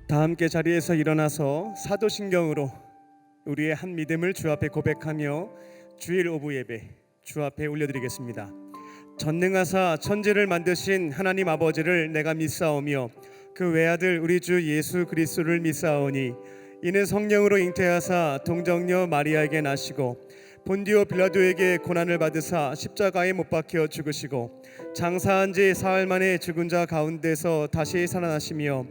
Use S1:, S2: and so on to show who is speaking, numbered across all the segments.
S1: 다 함께 자리에서 일어나서 사도신경으로 우리의 한 믿음을 주 앞에 고백하며 주일 오후 예배 주 앞에 올려드리겠습니다. 전능하사 천지를 만드신 하나님 아버지를 내가 믿사오며 그 외아들 우리 주 예수 그리스도를 믿사오니 이는 성령으로 잉태하사 동정녀 마리아에게 나시고 본디오 빌라도에게 고난을 받으사 십자가에 못 박혀 죽으시고 장사한 지 사흘 만에 죽은 자 가운데서 다시 살아나시며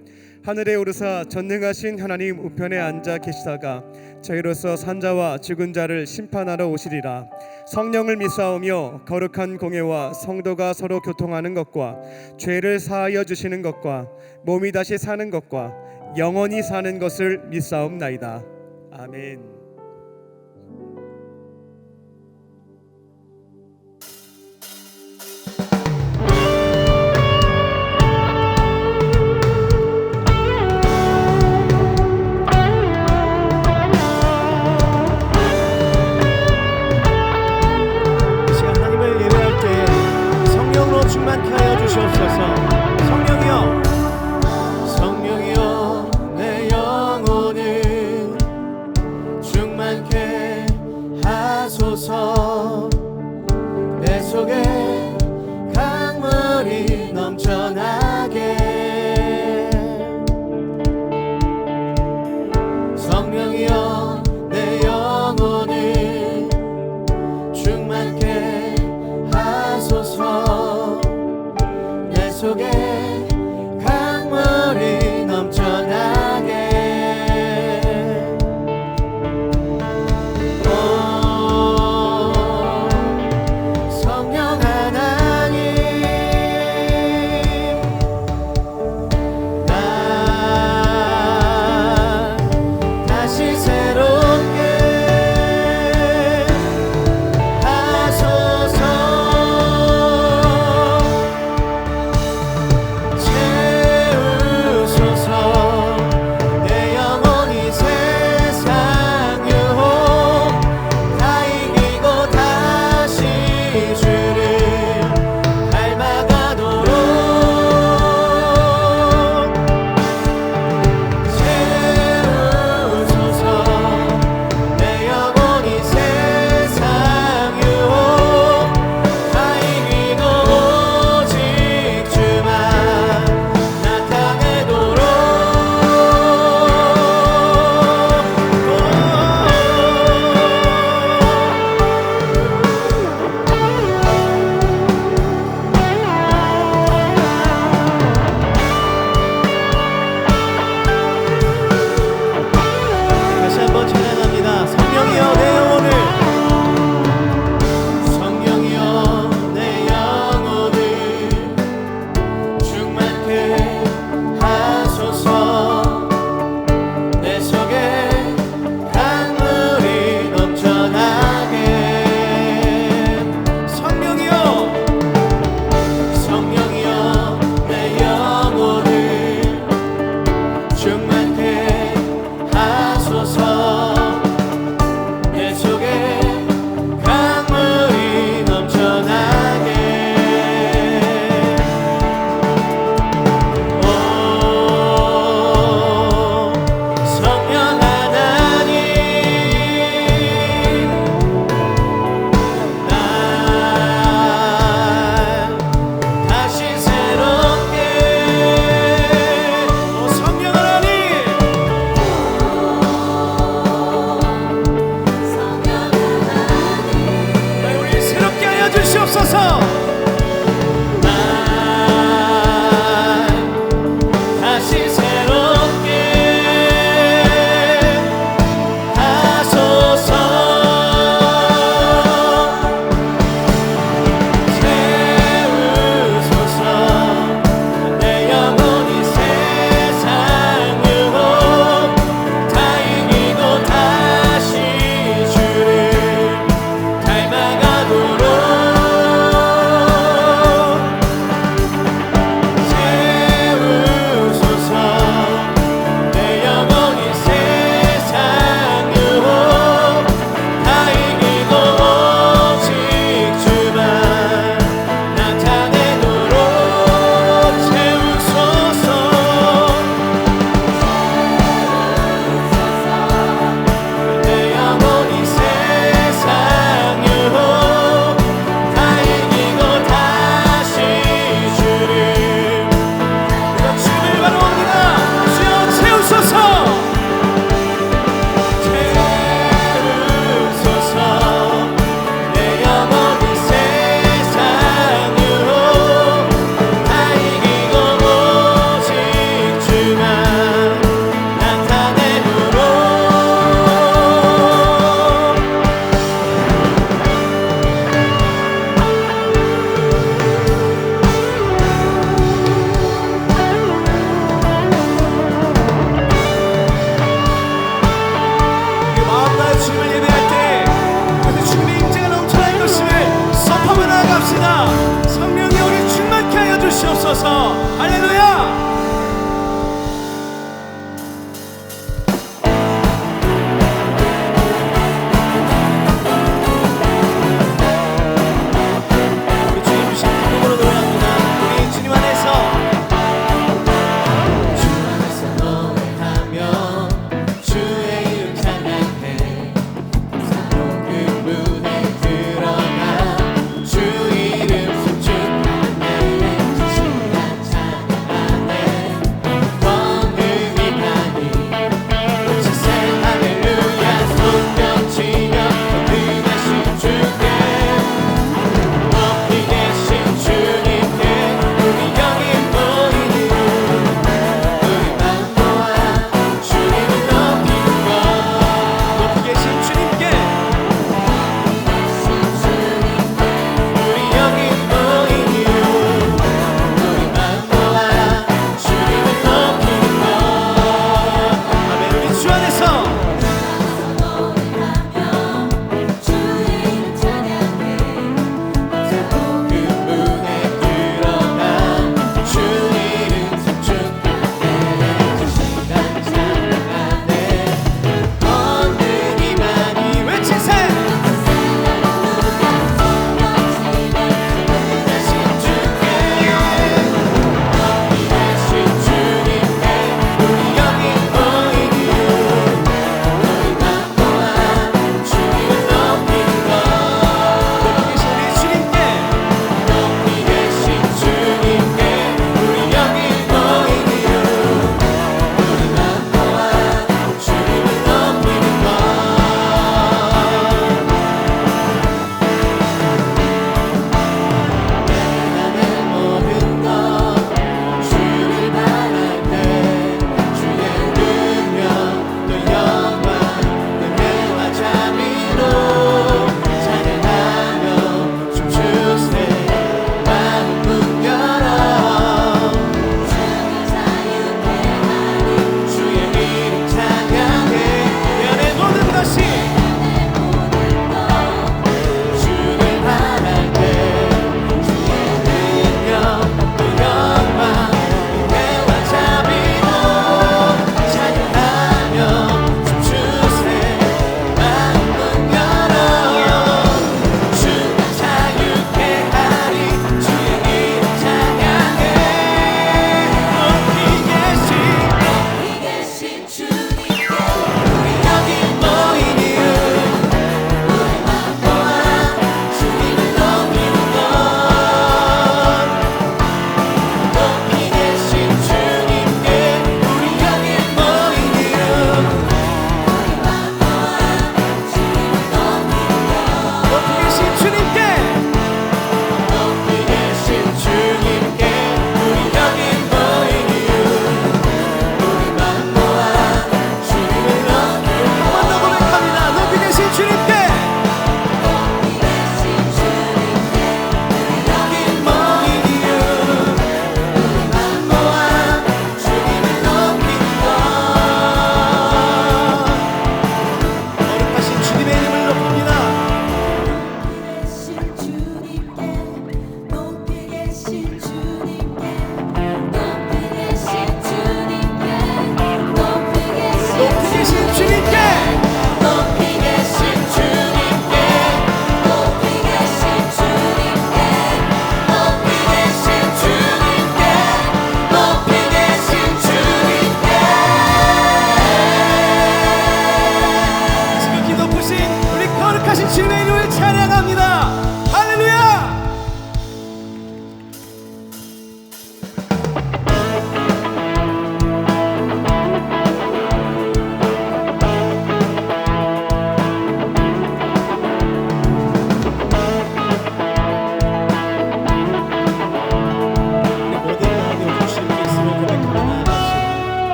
S1: 하늘에 오르사 전능하신 하나님 우편에 앉아 계시다가 저희로서 산자와 죽은 자를 심판하러 오시리라. 성령을 믿사오며 거룩한 공예와 성도가 서로 교통하는 것과 죄를 사하여 주시는 것과 몸이 다시 사는 것과 영원히 사는 것을 믿사옵나이다. 아멘.
S2: 충만케 하여 주시옵소서. 성령이여, 성령이여, 내 영혼을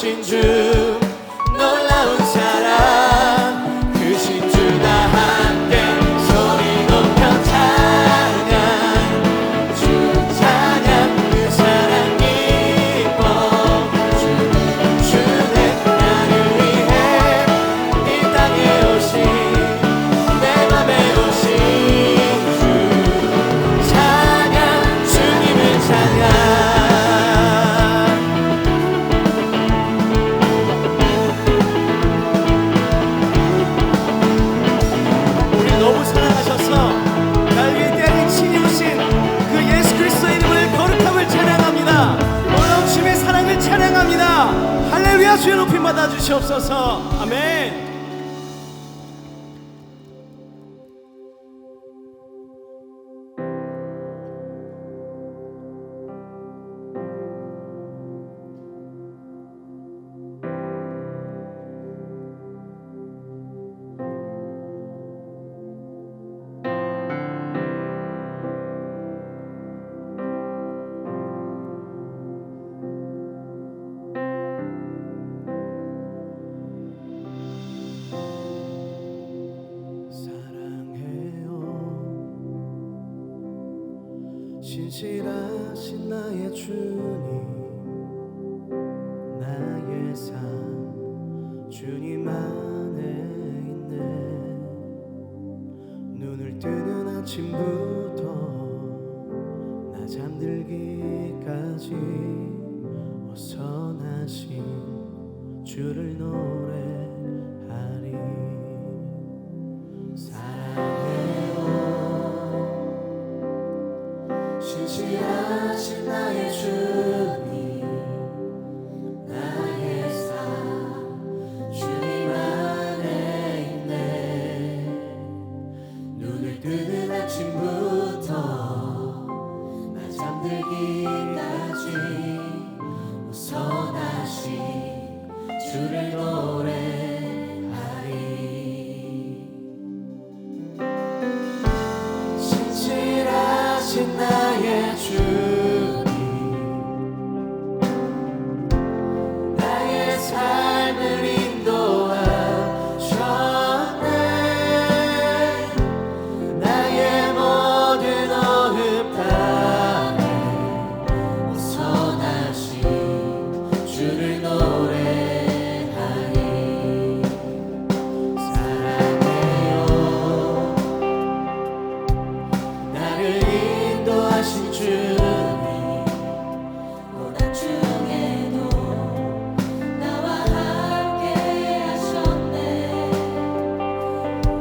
S2: 하신 주 놀라운 사랑 크신 주 다 함께 소리 높여 찬양 주 찬양 그 사랑 기뻐 주는 나를 위해 이 땅에 오신 내 맘에 오신 주 찬양 주님을 찬양 너무 사랑하셔서 날 위해 때린 친히 오신 그 예수 그리스도의 이름을 거룩함을 찬양합니다. 놀라우심의 사랑을 찬양합니다. 할렐루야. 주의 높임 받아 주시옵소서. 아멘. 신실하신 나의 주님 나의 삶 주님 안에 있네 눈을 뜨는 아침부터 나 잠들기까지 어선하신 주를 노래하리 신실하신 나의 주님 나의 삶 주님 안에 있네 눈을 뜨는 아침부터 나 잠들기까지 선하신 주를 노래하리 신실하신 나의 주님 나의 삶을 인도하셨네 나의 모든 어음 땅에 선하신 주를 노래하리 사랑해요 나를 인도하신 주님 고난 중에도 나와 함께 하셨네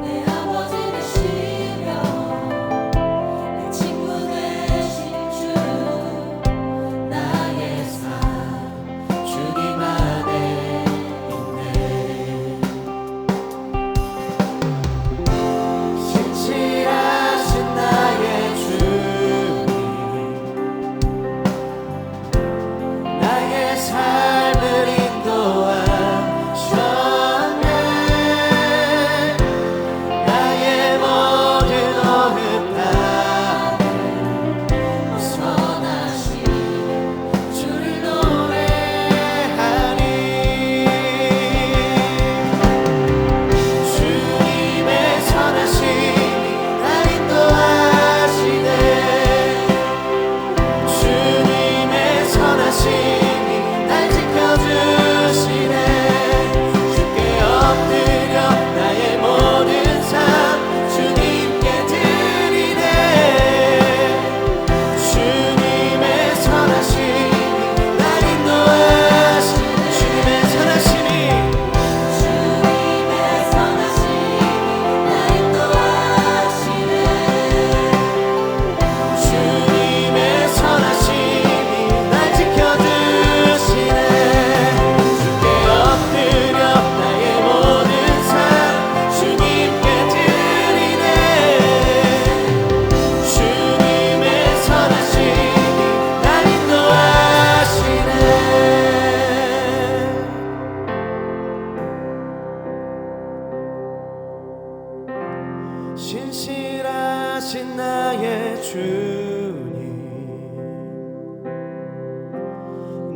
S2: 내 아버지 되시며 내 친구 되신 주 나의 삶 주님 안에 있네 신실하신 나의 주님 나의 삶을 인도하셨네 나의 모든 어음 땅에 선하신 주를 노래하리 주님의 선하심이 날 인도하시네 주님의 선하심이 날 지켜주시네 주께 엎드려 나의 모든 삶 주님께 드리네 주님의 선하심이 날 인도하시네 주님의 선하심이 날 인도하시네 주님의 선하심이 날 지켜주시네 주께 엎드려 나의 모든 삶 주님께 드리네 주님의 선하심이 날 인도하시네 신실하신 나의 주님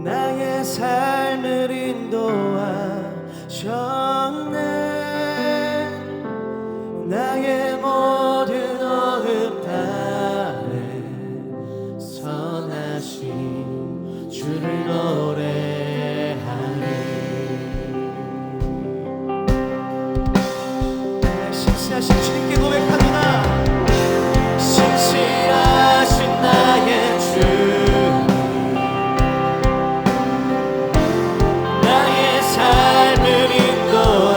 S2: 나의 삶을 인도 인도하셨네. 나의 모든 어음 다해 선하신 주를 노래하리. 신실하신 주님께 고백합니다. 신실하신 나의 주, 나의 삶을 인도하셨네.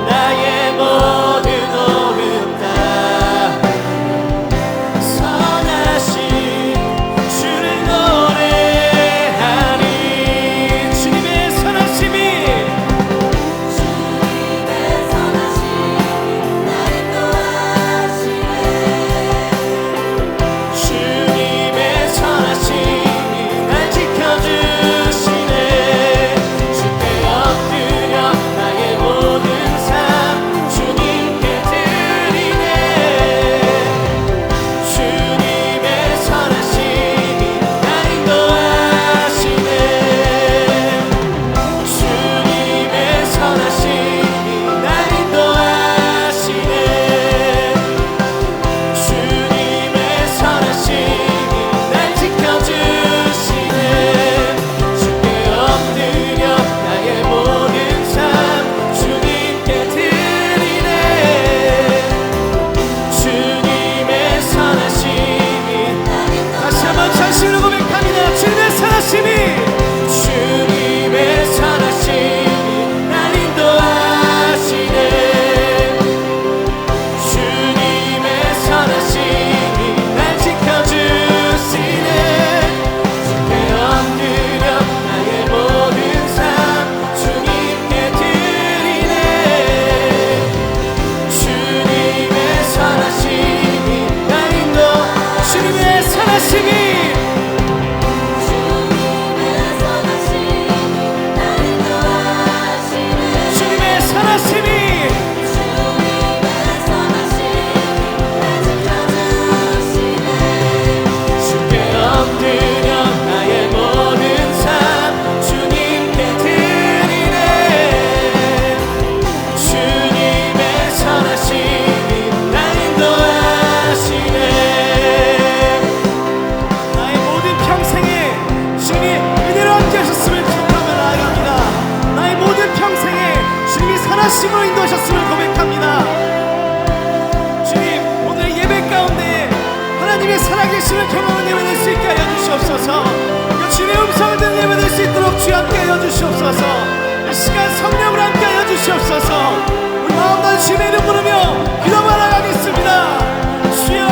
S2: 나의 모든 어음 다해 선하신 주를 노래하리. 주님의 선하심이 주님의 선하심이 날 지켜주시네. 주께 엎드려 나의 모든 삶 주님께 드리네. 주님의 선하심이 날 인도하시네. 주님의 선하심이 날 인도하시네. 주님의 선하심이 날 지켜주시네. 주께 엎드려 나의 모든 삶 주님께 드리네. 주님의 선하심이 다시 한번 전심으로 고백합니다. 주님의 선하심이 주님의 선하심이 날 인도하시네. 주님의 선하심이 날 지켜주시네. 주께 엎드려 나의 모든 삶 주님께 드리네. 주님의 선하심이 날 인도. 주님의 선하심이 주님의 선하심이 주께 엎드려 나의 모든 삶 주님께 드리네. 주님의 선하심이 날 인도하시네. 나의 모든 평생에 주님이 은혜로 함께하셨음을 기억하며 나아갑니다. 나의 모든 평생에 주님이 선하심으로 인도하셨음을 고백합니다. 주님, 오늘 예배 가운데 하나님의 살아계심을 경험하는 예배 될 수 있게 하여 주시옵소서. 주님의 음성을 듣는 예배 될 수 있도록 주 함께 하여 주시옵소서. 이 시간 성령으로 함께 하여 주시옵소서. 우리 마음 다해 주님의 이름 부르며 기도 나아가겠습니다. 주여.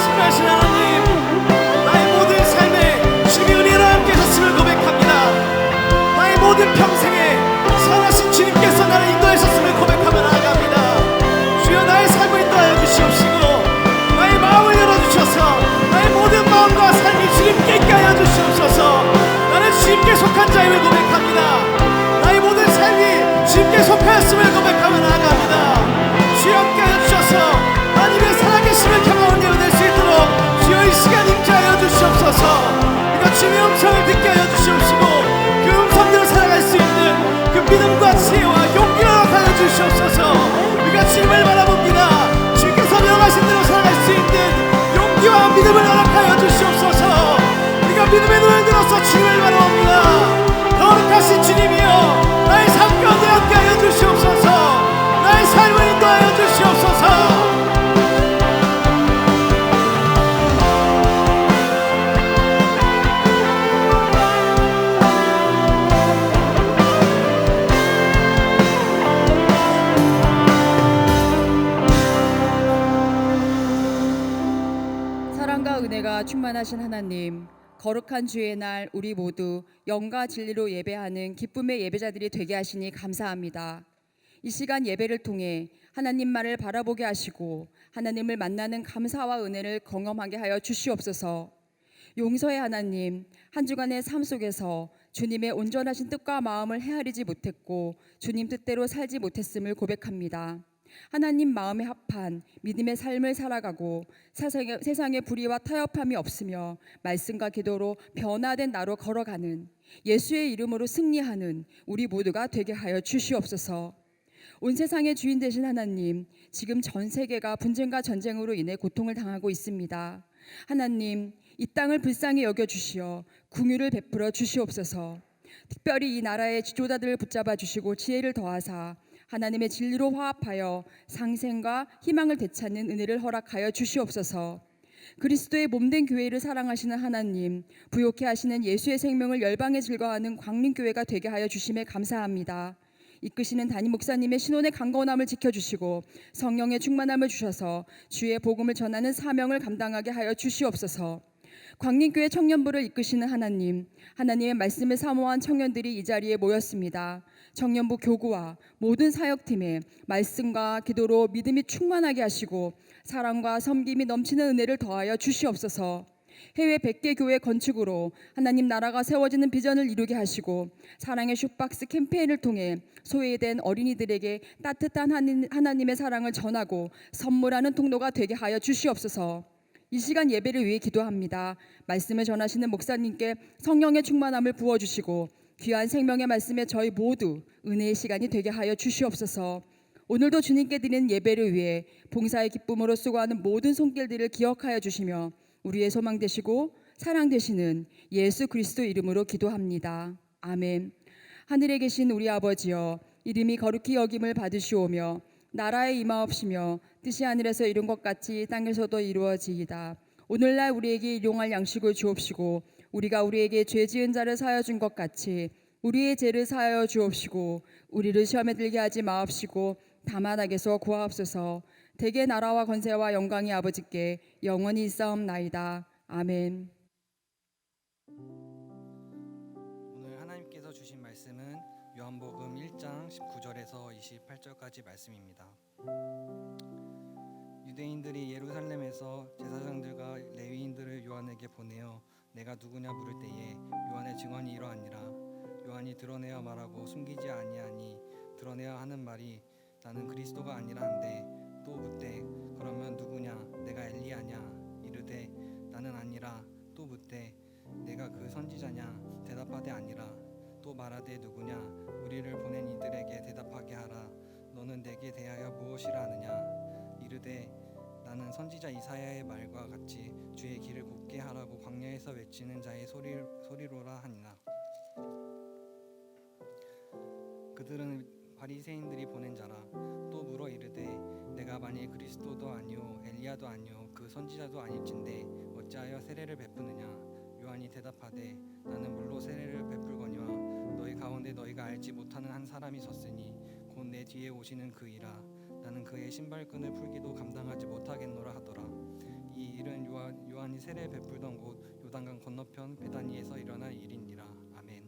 S2: 신하신 하나님, 나의 모든 삶에 주님의 은혜로 함께 하셨음을 고백합니다. 나의 모든 평생에 선하신 주님께서 나를 인도하셨음을 고백하며 나아갑니다. 주여, 나의 삶을 인도하여 주시옵시고 나의 마음을 열어주셔서 나의 모든 마음과 삶이 주님께 있게 하여 주시옵소서. 나는 주님께 속한 자임을 고백합니다. 나의 모든 삶이 주님께 속하였음을 고백하며 나아갑니다. 주여, 함께 하여 주셔서 하나님의 살아계심을 경험하는 예배 될 수 있도록 주여 이 시간 임재하여 주시옵소서. 우리가 주님의 음성을 듣게 하여 주시옵시고 그 음성대로 살아갈 수 있는 그 믿음과 지혜와 용기를 허락하여 주시옵소서. 우리가 주님을 바라봅니다. 주님께서 명하신 대로 살아갈 수 있는 용기와 믿음을 허락하여 주시옵소서. 우리가 믿음의 눈을 들어서 주님을 바라봅니다. 거룩하신 주님이여, 나의 삶 가운데 함께 하여 주시옵소서. 나의 삶을 인도하여 주시옵소서.
S3: 사랑과 은혜가 충만하신 하나님, 거룩한 주의 날 우리 모두 영과 진리로 예배하는 기쁨의 예배자들이 되게 하시니 감사합니다. 이 시간 예배를 통해 하나님만을 바라보게 하시고 하나님을 만나는 감사와 은혜를 경험하게 하여 주시옵소서. 용서의 하나님, 한 주간의 삶 속에서 주님의 온전하신 뜻과 마음을 헤아리지 못했고 주님 뜻대로 살지 못했음을 고백합니다. 하나님 마음에 합한 믿음의 삶을 살아가고 세상의 불의와 타협함이 없으며 말씀과 기도로 변화된 나로 걸어가는 예수의 이름으로 승리하는 우리 모두가 되게 하여 주시옵소서. 온 세상의 주인 되신 하나님, 지금 전 세계가 분쟁과 전쟁으로 인해 고통을 당하고 있습니다. 하나님, 이 땅을 불쌍히 여겨 주시어 긍휼을 베풀어 주시옵소서. 특별히 이 나라의 지도자들을 붙잡아 주시고 지혜를 더하사 하나님의 진리로 화합하여 상생과 희망을 되찾는 은혜를 허락하여 주시옵소서. 그리스도의 몸된 교회를 사랑하시는 하나님, 부욕해 하시는 예수의 생명을 열방에 즐거워하는 광림교회가 되게 하여 주심에 감사합니다. 이끄시는 담임 목사님의 신혼의 강건함을 지켜주시고 성령의 충만함을 주셔서 주의 복음을 전하는 사명을 감당하게 하여 주시옵소서. 광림교회 청년부를 이끄시는 하나님, 하나님의 말씀을 사모한 청년들이 이 자리에 모였습니다. 청년부 교구와 모든 사역팀에 말씀과 기도로 믿음이 충만하게 하시고 사랑과 섬김이 넘치는 은혜를 더하여 주시옵소서. 해외 100개 교회 건축으로 하나님 나라가 세워지는 비전을 이루게 하시고 사랑의 슈박스 캠페인을 통해 소외된 어린이들에게 따뜻한 하나님의 사랑을 전하고 선물하는 통로가 되게 하여 주시옵소서. 이 시간 예배를 위해 기도합니다. 말씀을 전하시는 목사님께 성령의 충만함을 부어주시고 귀한 생명의 말씀에 저희 모두 은혜의 시간이 되게 하여 주시옵소서. 오늘도 주님께 드리는 예배를 위해 봉사의 기쁨으로 수고하는 모든 손길들을 기억하여 주시며 우리의 소망 되시고 사랑 되시는 예수 그리스도 이름으로 기도합니다. 아멘. 하늘에 계신 우리 아버지여, 이름이 거룩히 여김을 받으시오며 나라에 임하옵시며 뜻이 하늘에서 이룬 것 같이 땅에서도 이루어지이다. 오늘날 우리에게 일용할 양식을 주옵시고 우리가 우리에게 죄 지은 자를 사하여 준 것 같이 우리의 죄를 사하여 주옵시고 우리를 시험에 들게 하지 마옵시고 다만 악에서 구하옵소서. 대개 나라와 권세와 영광이 아버지께 영원히 있사옵나이다. 아멘.
S4: 오늘 하나님께서 주신 말씀은 요한복음 1장 19절에서 28절까지 말씀입니다. 유대인들이 예루살렘에서 제사장들과 레위인들을 요한에게 보내어 내가 누구냐 물을 때에 요한의 증언이 이러하니라. 요한이 드러내어 말하고 숨기지 아니하니 드러내어 하는 말이 나는 그리스도가 아니라 한데 또 묻되 그러면 누구냐 내가 엘리야냐 이르되 나는 아니라 또 묻되 내가 그 선지자냐 대답하되 아니라 또 말하되 누구냐 우리를 보낸 이들에게 대답하게 하라. 너는 내게 대하여 무엇이라 하느냐 이르되 나는 선지자 이사야의 말과 같이 주의 길을 곱게 하라고 광야에서 외치는 자의 소리로라 하니라. 그들은 바리새인들이 보낸 자라. 또 물어 이르되 내가 만일 그리스도도 아니요 엘리야도 아니요 그 선지자도 아닐진데 어찌하여 세례를 베푸느냐. 요한이 대답하되 나는 물로 세례를 베풀거니와 너희 가운데 너희가 알지 못하는 한 사람이 섰으니 곧 내 뒤에 오시는 그이라. 나는 그의 신발끈을 풀기도 감당하지 못하겠노라 하더라. 이 일은 요한이 세례 베풀던 곳 요단강 건너편 베다니에서 일어난 일이니라. 아멘.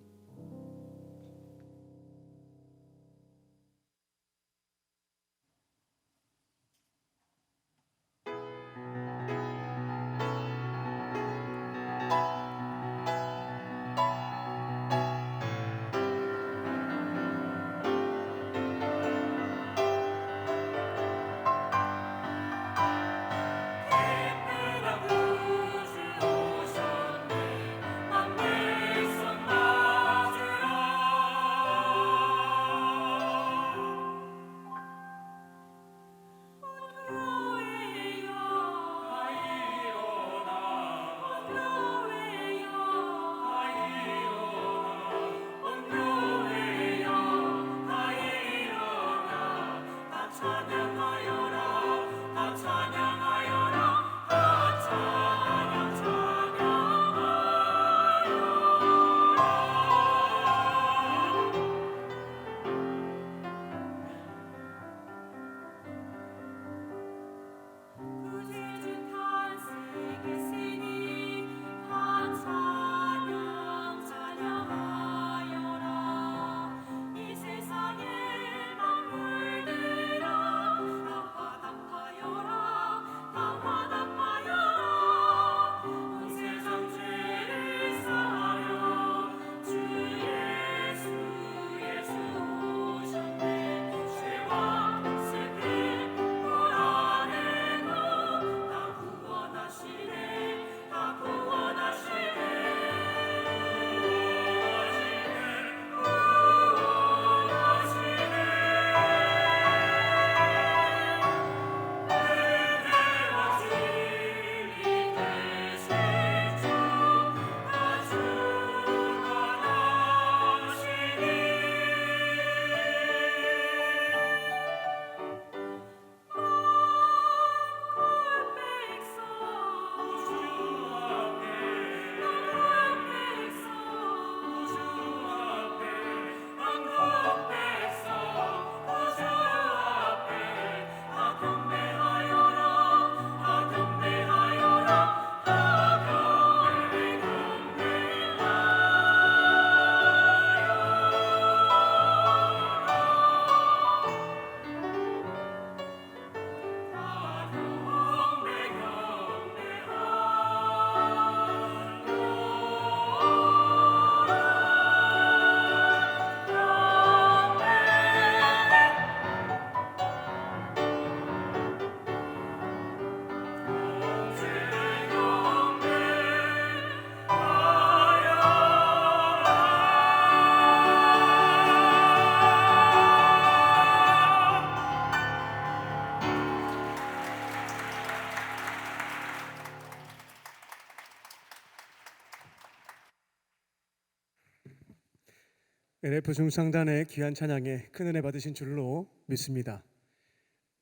S1: LF 중상단의 귀한 찬양에 큰 은혜 받으신 줄로 믿습니다.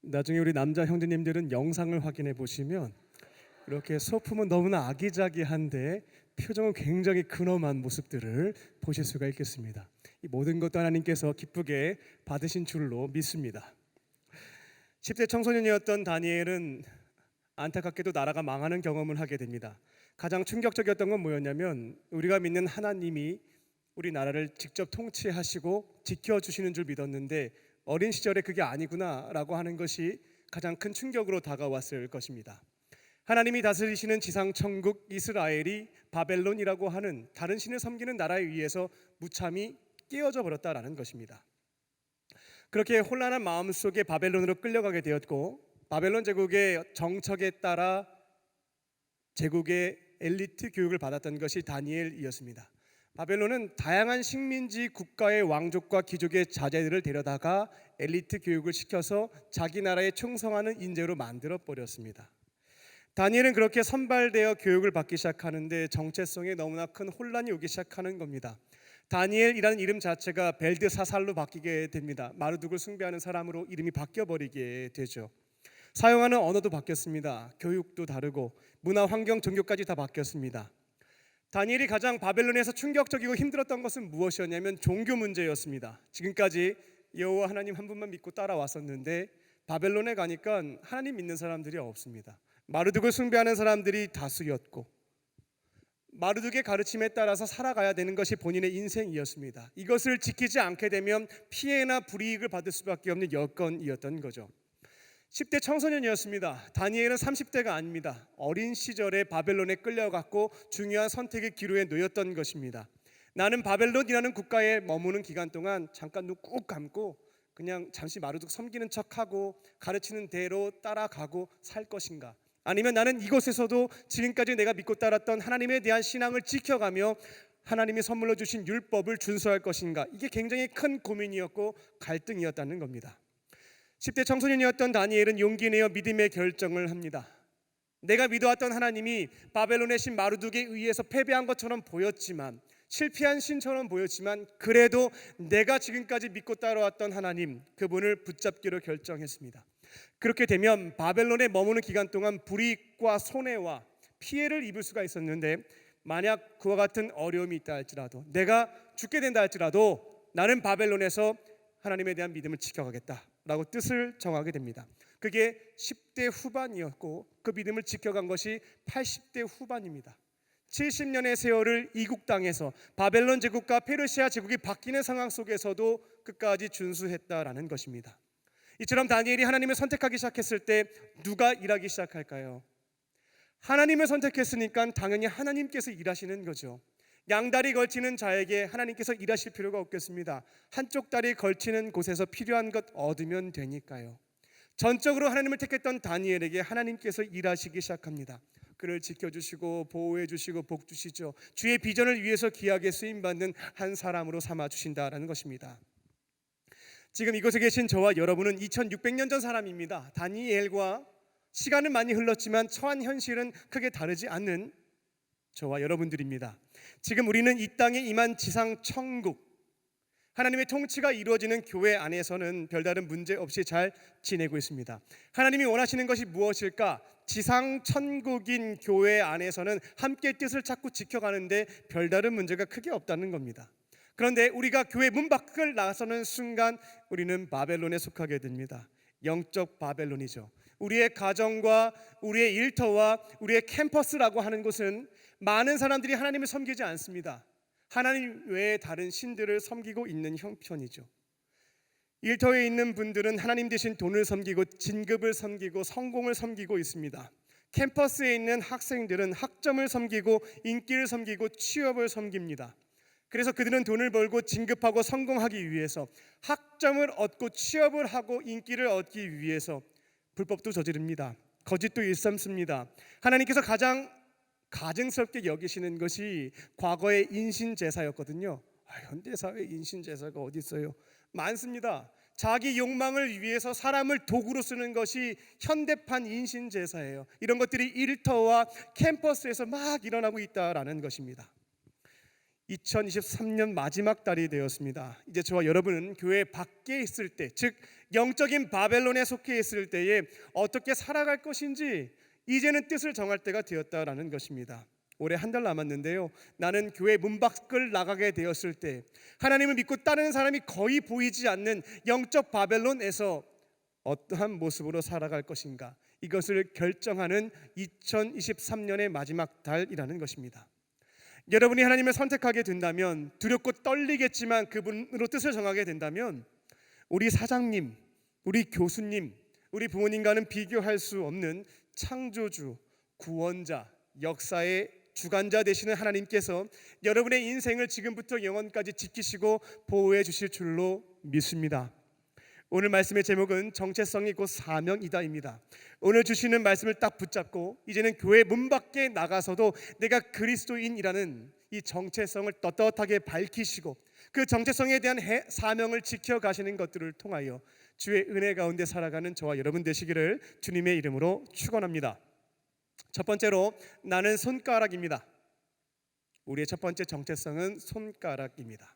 S1: 나중에 우리 남자 형제님들은 영상을 확인해 보시면 이렇게 소품은 너무나 아기자기한데 표정은 굉장히 근엄한 모습들을 보실 수가 있겠습니다. 이 모든 것도 하나님께서 기쁘게 받으신 줄로 믿습니다. 10대 청소년이었던 다니엘은 안타깝게도 나라가 망하는 경험을 하게 됩니다. 가장 충격적이었던 건 뭐였냐면 우리가 믿는 하나님이 우리 나라를 직접 통치하시고 지켜주시는 줄 믿었는데 어린 시절에 그게 아니구나라고 하는 것이 가장 큰 충격으로 다가왔을 것입니다. 하나님이 다스리시는 지상 천국 이스라엘이 바벨론이라고 하는 다른 신을 섬기는 나라에 의해서 무참히 깨어져 버렸다라는 것입니다. 그렇게 혼란한 마음 속에 바벨론으로 끌려가게 되었고 바벨론 제국의 정책에 따라 제국의 엘리트 교육을 받았던 것이 다니엘이었습니다. 바벨론은 다양한 식민지 국가의 왕족과 귀족의 자제들을 데려다가 엘리트 교육을 시켜서 자기 나라에 충성하는 인재로 만들어 버렸습니다. 다니엘은 그렇게 선발되어 교육을 받기 시작하는데 정체성에 너무나 큰 혼란이 오기 시작하는 겁니다. 다니엘이라는 이름 자체가 벨드사살로 바뀌게 됩니다. 마르둑을 숭배하는 사람으로 이름이 바뀌어버리게 되죠. 사용하는 언어도 바뀌었습니다. 교육도 다르고 문화, 환경, 종교까지 다 바뀌었습니다. 다니엘이 가장 바벨론에서 충격적이고 힘들었던 것은 무엇이었냐면 종교 문제였습니다. 지금까지 여호와 하나님 한 분만 믿고 따라왔었는데 바벨론에 가니까 하나님 믿는 사람들이 없습니다. 마르둑을 숭배하는 사람들이 다수였고 마르둑의 가르침에 따라서 살아가야 되는 것이 본인의 인생이었습니다. 이것을 지키지 않게 되면 피해나 불이익을 받을 수밖에 없는 여건이었던 거죠. 10대 청소년이었습니다. 다니엘은 30대가 아닙니다. 어린 시절에 바벨론에 끌려갔고 중요한 선택의 기로에 놓였던 것입니다. 나는 바벨론이라는 국가에 머무는 기간 동안 잠깐 눈 꾹 감고 그냥 잠시 마르둑 섬기는 척하고 가르치는 대로 따라가고 살 것인가, 아니면 나는 이곳에서도 지금까지 내가 믿고 따랐던 하나님에 대한 신앙을 지켜가며 하나님이 선물로 주신 율법을 준수할 것인가, 이게 굉장히 큰 고민이었고 갈등이었다는 겁니다. 10대 청소년이었던 다니엘은 용기 내어 믿음의 결정을 합니다. 내가 믿어왔던 하나님이 바벨론의 신 마르둑에 의해서 패배한 것처럼 보였지만, 실패한 신처럼 보였지만, 그래도 내가 지금까지 믿고 따라왔던 하나님, 그분을 붙잡기로 결정했습니다. 그렇게 되면 바벨론에 머무는 기간 동안 불이익과 손해와 피해를 입을 수가 있었는데, 만약 그와 같은 어려움이 있다 할지라도, 내가 죽게 된다 할지라도 나는 바벨론에서 하나님에 대한 믿음을 지켜가겠다라고 뜻을 정하게 됩니다. 그게 10대 후반이었고 그 믿음을 지켜간 것이 80대 후반입니다. 70년의 세월을 이국 땅에서 바벨론 제국과 페르시아 제국이 바뀌는 상황 속에서도 끝까지 준수했다라는 것입니다. 이처럼 다니엘이 하나님을 선택하기 시작했을 때 누가 일하기 시작할까요? 하나님을 선택했으니까 당연히 하나님께서 일하시는 거죠. 양다리 걸치는 자에게 하나님께서 일하실 필요가 없겠습니다. 한쪽 다리 걸치는 곳에서 필요한 것 얻으면 되니까요. 전적으로 하나님을 택했던 다니엘에게 하나님께서 일하시기 시작합니다. 그를 지켜주시고 보호해주시고 복주시죠. 주의 비전을 위해서 귀하게 쓰임받는 한 사람으로 삼아주신다라는 것입니다. 지금 이곳에 계신 저와 여러분은 2600년 전 사람입니다. 다니엘과 시간은 많이 흘렀지만 처한 현실은 크게 다르지 않는 저와 여러분들입니다. 지금 우리는 이 땅에 임한 지상 천국, 하나님의 통치가 이루어지는 교회 안에서는 별다른 문제 없이 잘 지내고 있습니다. 하나님이 원하시는 것이 무엇일까? 지상 천국인 교회 안에서는 함께 뜻을 찾고 지켜가는데 별다른 문제가 크게 없다는 겁니다. 그런데 우리가 교회 문 밖을 나서는 순간 우리는 바벨론에 속하게 됩니다. 영적 바벨론이죠. 우리의 가정과 우리의 일터와 우리의 캠퍼스라고 하는 곳은 많은 사람들이 하나님을 섬기지 않습니다. 하나님 외에 다른 신들을 섬기고 있는 형편이죠. 일터에 있는 분들은 하나님 대신 돈을 섬기고 진급을 섬기고 성공을 섬기고 있습니다. 캠퍼스에 있는 학생들은 학점을 섬기고 인기를 섬기고 취업을 섬깁니다. 그래서 그들은 돈을 벌고 진급하고 성공하기 위해서, 학점을 얻고 취업을 하고 인기를 얻기 위해서 불법도 저지릅니다. 거짓도 일삼습니다. 하나님께서 가장 가증스럽게 여기시는 것이 과거의 인신제사였거든요. 현대사회에 인신제사가 어디 있어요? 많습니다. 자기 욕망을 위해서 사람을 도구로 쓰는 것이 현대판 인신제사예요. 이런 것들이 일터와 캠퍼스에서 막 일어나고 있다라는 것입니다. 2023년 마지막 달이 되었습니다. 이제 저와 여러분은 교회 밖에 있을 때, 즉 영적인 바벨론에 속해 있을 때에 어떻게 살아갈 것인지 이제는 뜻을 정할 때가 되었다라는 것입니다. 올해 한 달 남았는데요, 나는 교회 문 밖을 나가게 되었을 때 하나님을 믿고 따르는 사람이 거의 보이지 않는 영적 바벨론에서 어떠한 모습으로 살아갈 것인가, 이것을 결정하는 2023년의 마지막 달이라는 것입니다. 여러분이 하나님을 선택하게 된다면, 두렵고 떨리겠지만 그분으로 뜻을 정하게 된다면, 우리 사장님, 우리 교수님, 우리 부모님과는 비교할 수 없는 창조주, 구원자, 역사의 주관자 되시는 하나님께서 여러분의 인생을 지금부터 영원까지 지키시고 보호해 주실 줄로 믿습니다. 오늘 말씀의 제목은 정체성이 곧 사명이다입니다. 오늘 주시는 말씀을 딱 붙잡고 이제는 교회 문 밖에 나가서도 내가 그리스도인이라는 이 정체성을 떳떳하게 밝히시고 그 정체성에 대한 사명을 지켜가시는 것들을 통하여 주의 은혜 가운데 살아가는 저와 여러분 되시기를 주님의 이름으로 축원합니다. 첫 번째로, 나는 손가락입니다. 우리의 첫 번째 정체성은 손가락입니다.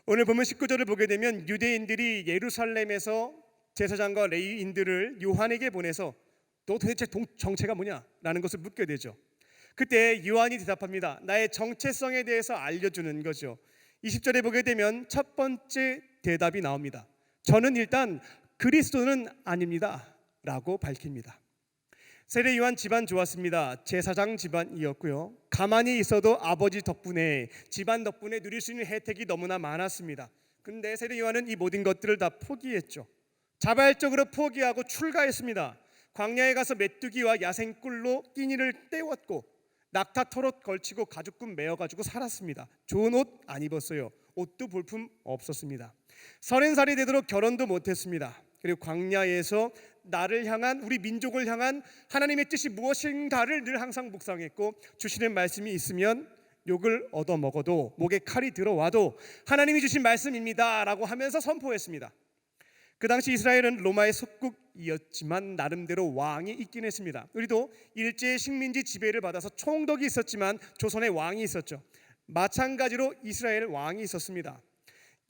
S1: 오늘 보면 19절을 보게 되면 유대인들이 예루살렘에서 제사장과 레위인들을 요한에게 보내서 너 도대체 정체가 뭐냐? 라는 것을 묻게 되죠. 그때 요한이 대답합니다. 나의 정체성에 대해서 알려주는 거죠. 20절에 보게 되면 첫 번째 대답이 나옵니다. 저는 일단 그리스도는 아닙니다 라고 밝힙니다. 세례 요한 집안 좋았습니다. 제사장 집안이었고요, 가만히 있어도 아버지 덕분에, 집안 덕분에 누릴 수 있는 혜택이 너무나 많았습니다. 그런데 세례 요한은 이 모든 것들을 다 포기했죠. 자발적으로 포기하고 출가했습니다. 광야에 가서 메뚜기와 야생꿀로 끼니를 때웠고 낙타 털옷 걸치고 가죽끈 메어가지고 살았습니다. 좋은 옷 안 입었어요. 옷도 볼품 없었습니다. 30살이 되도록 결혼도 못했습니다. 그리고 광야에서 나를 향한, 우리 민족을 향한 하나님의 뜻이 무엇인가를 늘 항상 묵상했고, 주시는 말씀이 있으면 욕을 얻어먹어도, 목에 칼이 들어와도 하나님이 주신 말씀입니다 라고 하면서 선포했습니다. 그 당시 이스라엘은 로마의 속국이었지만 나름대로 왕이 있긴 했습니다. 우리도 일제 식민지 지배를 받아서 총독이 있었지만 조선의 왕이 있었죠. 마찬가지로 이스라엘 왕이 있었습니다.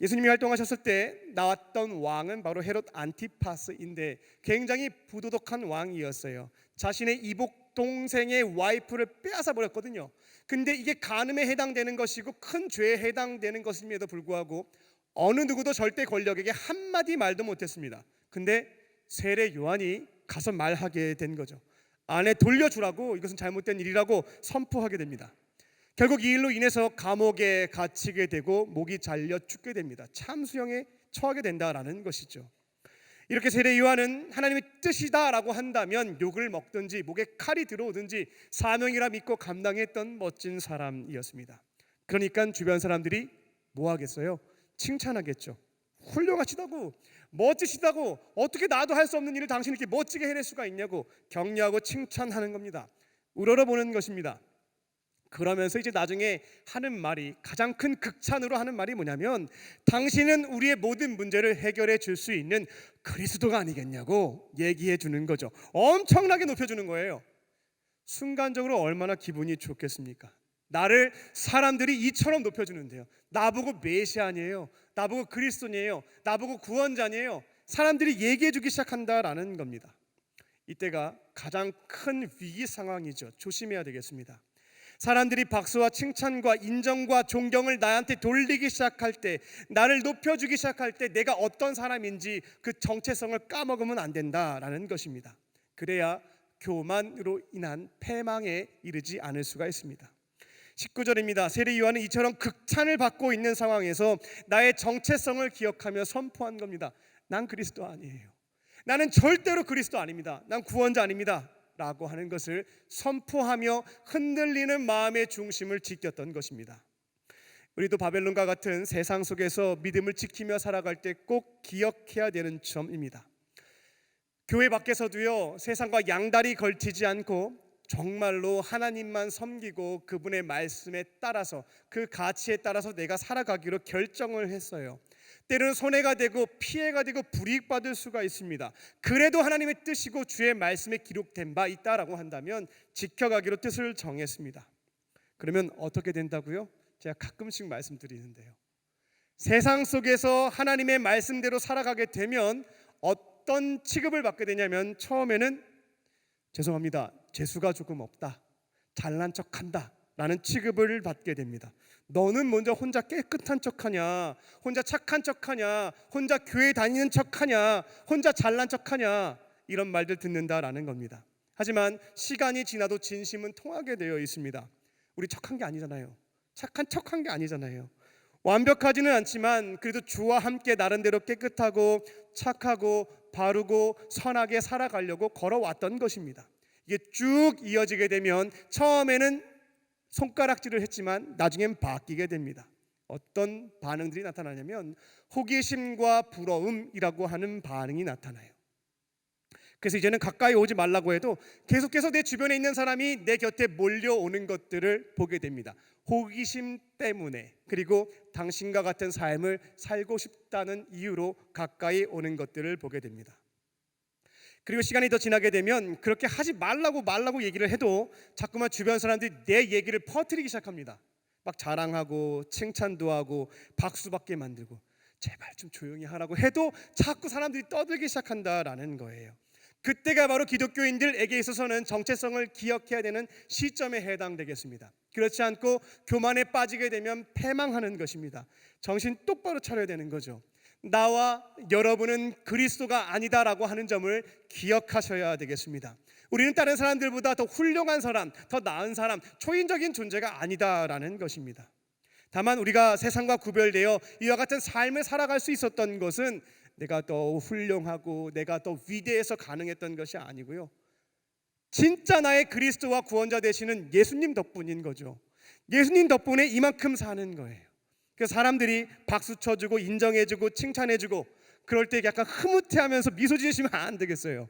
S1: 예수님이 활동하셨을 때 나왔던 왕은 바로 헤롯 안티파스인데 굉장히 부도덕한 왕이었어요. 자신의 이복 동생의 와이프를 빼앗아 버렸거든요. 근데 이게 간음에 해당되는 것이고 큰 죄에 해당되는 것임에도 불구하고 어느 누구도 절대 권력에게 한마디 말도 못했습니다. 근데 세례 요한이 가서 말하게 된 거죠. 아내 돌려주라고, 이것은 잘못된 일이라고 선포하게 됩니다. 결국 이 일로 인해서 감옥에 갇히게 되고 목이 잘려 죽게 됩니다. 참수형에 처하게 된다라는 것이죠. 이렇게 세례 요한은 하나님의 뜻이다라고 한다면 욕을 먹든지 목에 칼이 들어오든지 사명이라 믿고 감당했던 멋진 사람이었습니다. 그러니까 주변 사람들이 뭐 하겠어요? 칭찬하겠죠. 훌륭하시다고, 멋지시다고, 어떻게 나도 할 수 없는 일을 당신이 이렇게 멋지게 해낼 수가 있냐고 격려하고 칭찬하는 겁니다. 우러러보는 것입니다. 그러면서 이제 나중에 하는 말이, 가장 큰 극찬으로 하는 말이 뭐냐면, 당신은 우리의 모든 문제를 해결해 줄 수 있는 그리스도가 아니겠냐고 얘기해 주는 거죠. 엄청나게 높여주는 거예요. 순간적으로 얼마나 기분이 좋겠습니까? 나를 사람들이 이처럼 높여주는데요, 나보고 메시아니에요, 나보고 그리스도니에요, 나보고 구원자니에요, 사람들이 얘기해 주기 시작한다라는 겁니다. 이때가 가장 큰 위기 상황이죠. 조심해야 되겠습니다. 사람들이 박수와 칭찬과 인정과 존경을 나한테 돌리기 시작할 때, 나를 높여주기 시작할 때 내가 어떤 사람인지 그 정체성을 까먹으면 안 된다라는 것입니다. 그래야 교만으로 인한 패망에 이르지 않을 수가 있습니다. 19절입니다. 세례 요한은 이처럼 극찬을 받고 있는 상황에서 나의 정체성을 기억하며 선포한 겁니다. 난 그리스도 아니에요. 나는 절대로 그리스도 아닙니다. 난 구원자 아닙니다 라고 하는 것을 선포하며 흔들리는 마음의 중심을 지켰던 것입니다. 우리도 바벨론과 같은 세상 속에서 믿음을 지키며 살아갈 때 꼭 기억해야 되는 점입니다. 교회 밖에서도요, 세상과 양다리 걸치지 않고 정말로 하나님만 섬기고 그분의 말씀에 따라서, 그 가치에 따라서 내가 살아가기로 결정을 했어요. 때로는 손해가 되고 피해가 되고 불이익받을 수가 있습니다. 그래도 하나님의 뜻이고 주의 말씀에 기록된 바 있다라고 한다면 지켜가기로 뜻을 정했습니다. 그러면 어떻게 된다고요? 제가 가끔씩 말씀드리는데요. 세상 속에서 하나님의 말씀대로 살아가게 되면 어떤 취급을 받게 되냐면 처음에는 죄송합니다. 재수가 조금 없다. 잘난 척한다. 라는 취급을 받게 됩니다. 너는 먼저 혼자 깨끗한 척하냐, 혼자 착한 척하냐, 혼자 교회 다니는 척하냐, 혼자 잘난 척하냐, 이런 말들 듣는다라는 겁니다. 하지만 시간이 지나도 진심은 통하게 되어 있습니다. 우리 착한 게 아니잖아요. 착한 척한 게 아니잖아요. 완벽하지는 않지만 그래도 주와 함께 나름대로 깨끗하고 착하고 바르고 선하게 살아가려고 걸어왔던 것입니다. 이게 쭉 이어지게 되면 처음에는 손가락질을 했지만 나중엔 바뀌게 됩니다. 어떤 반응들이 나타나냐면 호기심과 부러움이라고 하는 반응이 나타나요. 그래서 이제는 가까이 오지 말라고 해도 계속해서 내 주변에 있는 사람이 내 곁에 몰려오는 것들을 보게 됩니다. 호기심 때문에, 그리고 당신과 같은 삶을 살고 싶다는 이유로 가까이 오는 것들을 보게 됩니다. 그리고 시간이 더 지나게 되면 그렇게 하지 말라고 얘기를 해도 자꾸만 주변 사람들이 내 얘기를 퍼뜨리기 시작합니다. 막 자랑하고 칭찬도 하고 박수받게 만들고, 제발 좀 조용히 하라고 해도 자꾸 사람들이 떠들기 시작한다라는 거예요. 그때가 바로 기독교인들에게 있어서는 정체성을 기억해야 되는 시점에 해당되겠습니다. 그렇지 않고 교만에 빠지게 되면 패망하는 것입니다. 정신 똑바로 차려야 되는 거죠. 나와 여러분은 그리스도가 아니다라고 하는 점을 기억하셔야 되겠습니다. 우리는 다른 사람들보다 더 훌륭한 사람, 더 나은 사람, 초인적인 존재가 아니다라는 것입니다. 다만 우리가 세상과 구별되어 이와 같은 삶을 살아갈 수 있었던 것은 내가 더 훌륭하고 내가 더 위대해서 가능했던 것이 아니고요, 진짜 나의 그리스도와 구원자 되시는 예수님 덕분인 거죠. 예수님 덕분에 이만큼 사는 거예요. 그래서 사람들이 박수 쳐주고 인정해주고 칭찬해주고 그럴 때 약간 흐뭇해하면서 미소 지으시면 안 되겠어요.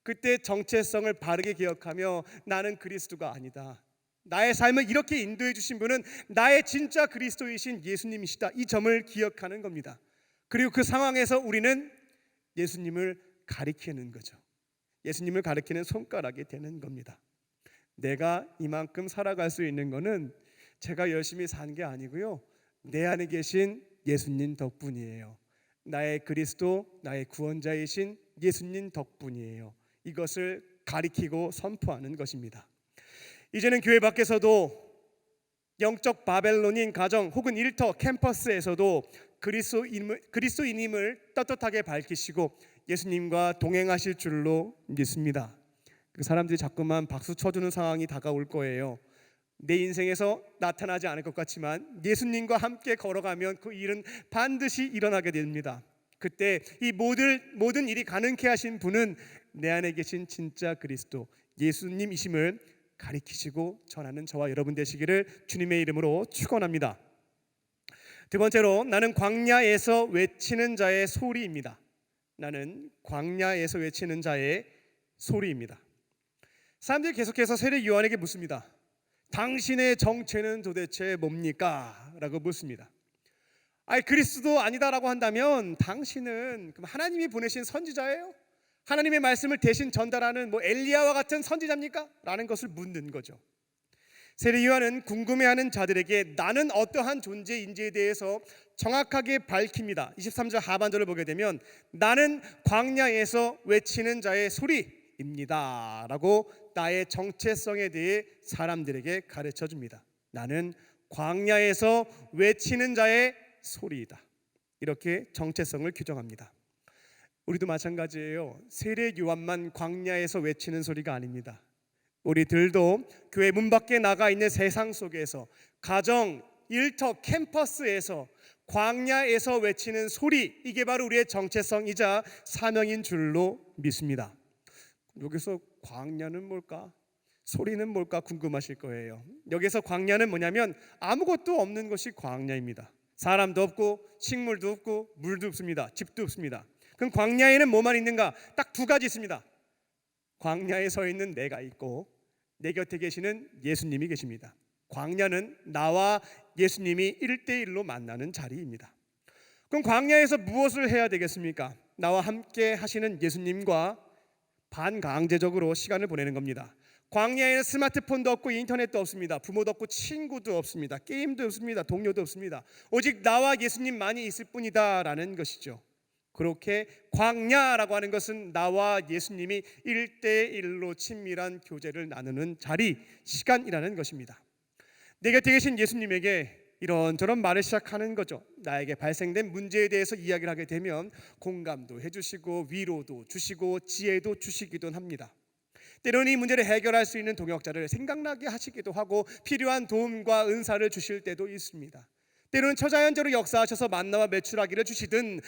S1: 그때 정체성을 바르게 기억하며 나는 그리스도가 아니다, 나의 삶을 이렇게 인도해 주신 분은 나의 진짜 그리스도이신 예수님이시다, 이 점을 기억하는 겁니다. 그리고 그 상황에서 우리는 예수님을 가리키는 거죠. 예수님을 가리키는 손가락이 되는 겁니다. 내가 이만큼 살아갈 수 있는 것은 제가 열심히 산 게 아니고요, 내 안에 계신 예수님 덕분이에요. 나의 그리스도, 나의 구원자이신 예수님 덕분이에요. 이것을 가리키고 선포하는 것입니다. 이제는 교회 밖에서도 영적 바벨론인 가정 혹은 일터 캠퍼스에서도 그리스도인임을 떳떳하게 밝히시고 예수님과 동행하실 줄로 믿습니다. 그 사람들이 자꾸만 박수 쳐주는 상황이 다가올 거예요. 내 인생에서 나타나지 않을 것 같지만 예수님과 함께 걸어가면 그 일은 반드시 일어나게 됩니다. 그때 이 모든 일이 가능케 하신 분은 내 안에 계신 진짜 그리스도 예수님이심을 가리키시고 전하는 저와 여러분 되시기를 주님의 이름으로 축원합니다. 두 번째로, 나는 광야에서 외치는 자의 소리입니다. 나는 광야에서 외치는 자의 소리입니다. 사람들이 계속해서 세례 요한에게 묻습니다. 당신의 정체는 도대체 뭡니까? 라고 묻습니다. 그리스도 아니다라고 한다면 당신은 그럼 하나님이 보내신 선지자예요? 하나님의 말씀을 대신 전달하는 엘리야와 같은 선지자입니까? 라는 것을 묻는 거죠. 세례 요한은 궁금해하는 자들에게 나는 어떠한 존재인지에 대해서 정확하게 밝힙니다. 23절 하반절을 보게 되면 나는 광야에서 외치는 자의 소리입니다 라고 나의 정체성에 대해 사람들에게 가르쳐 줍니다. 나는 광야에서 외치는 자의 소리이다, 이렇게 정체성을 규정합니다. 우리도 마찬가지예요. 세례 요한만 광야에서 외치는 소리가 아닙니다. 우리들도 교회 문 밖에 나가 있는 세상 속에서 가정, 일터, 캠퍼스에서 광야에서 외치는 소리, 이게 바로 우리의 정체성이자 사명인 줄로 믿습니다. 여기서 광야는 뭘까? 소리는 뭘까 궁금하실 거예요. 여기서 광야는 뭐냐면 아무것도 없는 것이 광야입니다. 사람도 없고 식물도 없고 물도 없습니다. 집도 없습니다. 그럼 광야에는 뭐만 있는가? 딱 두 가지 있습니다. 광야에 서 있는 내가 있고 내 곁에 계시는 예수님이 계십니다. 광야는 나와 예수님이 1대1로 만나는 자리입니다. 그럼 광야에서 무엇을 해야 되겠습니까? 나와 함께 하시는 예수님과 반강제적으로 시간을 보내는 겁니다. 광야에는 스마트폰도 없고 인터넷도 없습니다. 부모도 없고 친구도 없습니다. 게임도 없습니다. 동료도 없습니다. 오직 나와 예수님만이 있을 뿐이다라는 것이죠. 그렇게 광야라고 하는 것은 나와 예수님이 1대1로 친밀한 교제를 나누는 자리, 시간이라는 것입니다. 내 곁에 계신 예수님에게 이런저런 말을 시작하는 거죠. 나에게 발생된 문제에 대해서 이야기를 하게 되면 공감도 해주시고 위로도 주시고 지혜도 주시기도 합니다. 때로는 이 문제를 해결할 수 있는 동역자를 생각나게 하시기도 하고 필요한 도움과 은사를 주실 때도 있습니다. 때로는 초자연적으로 역사하셔서 만나와 메추라기를 주시든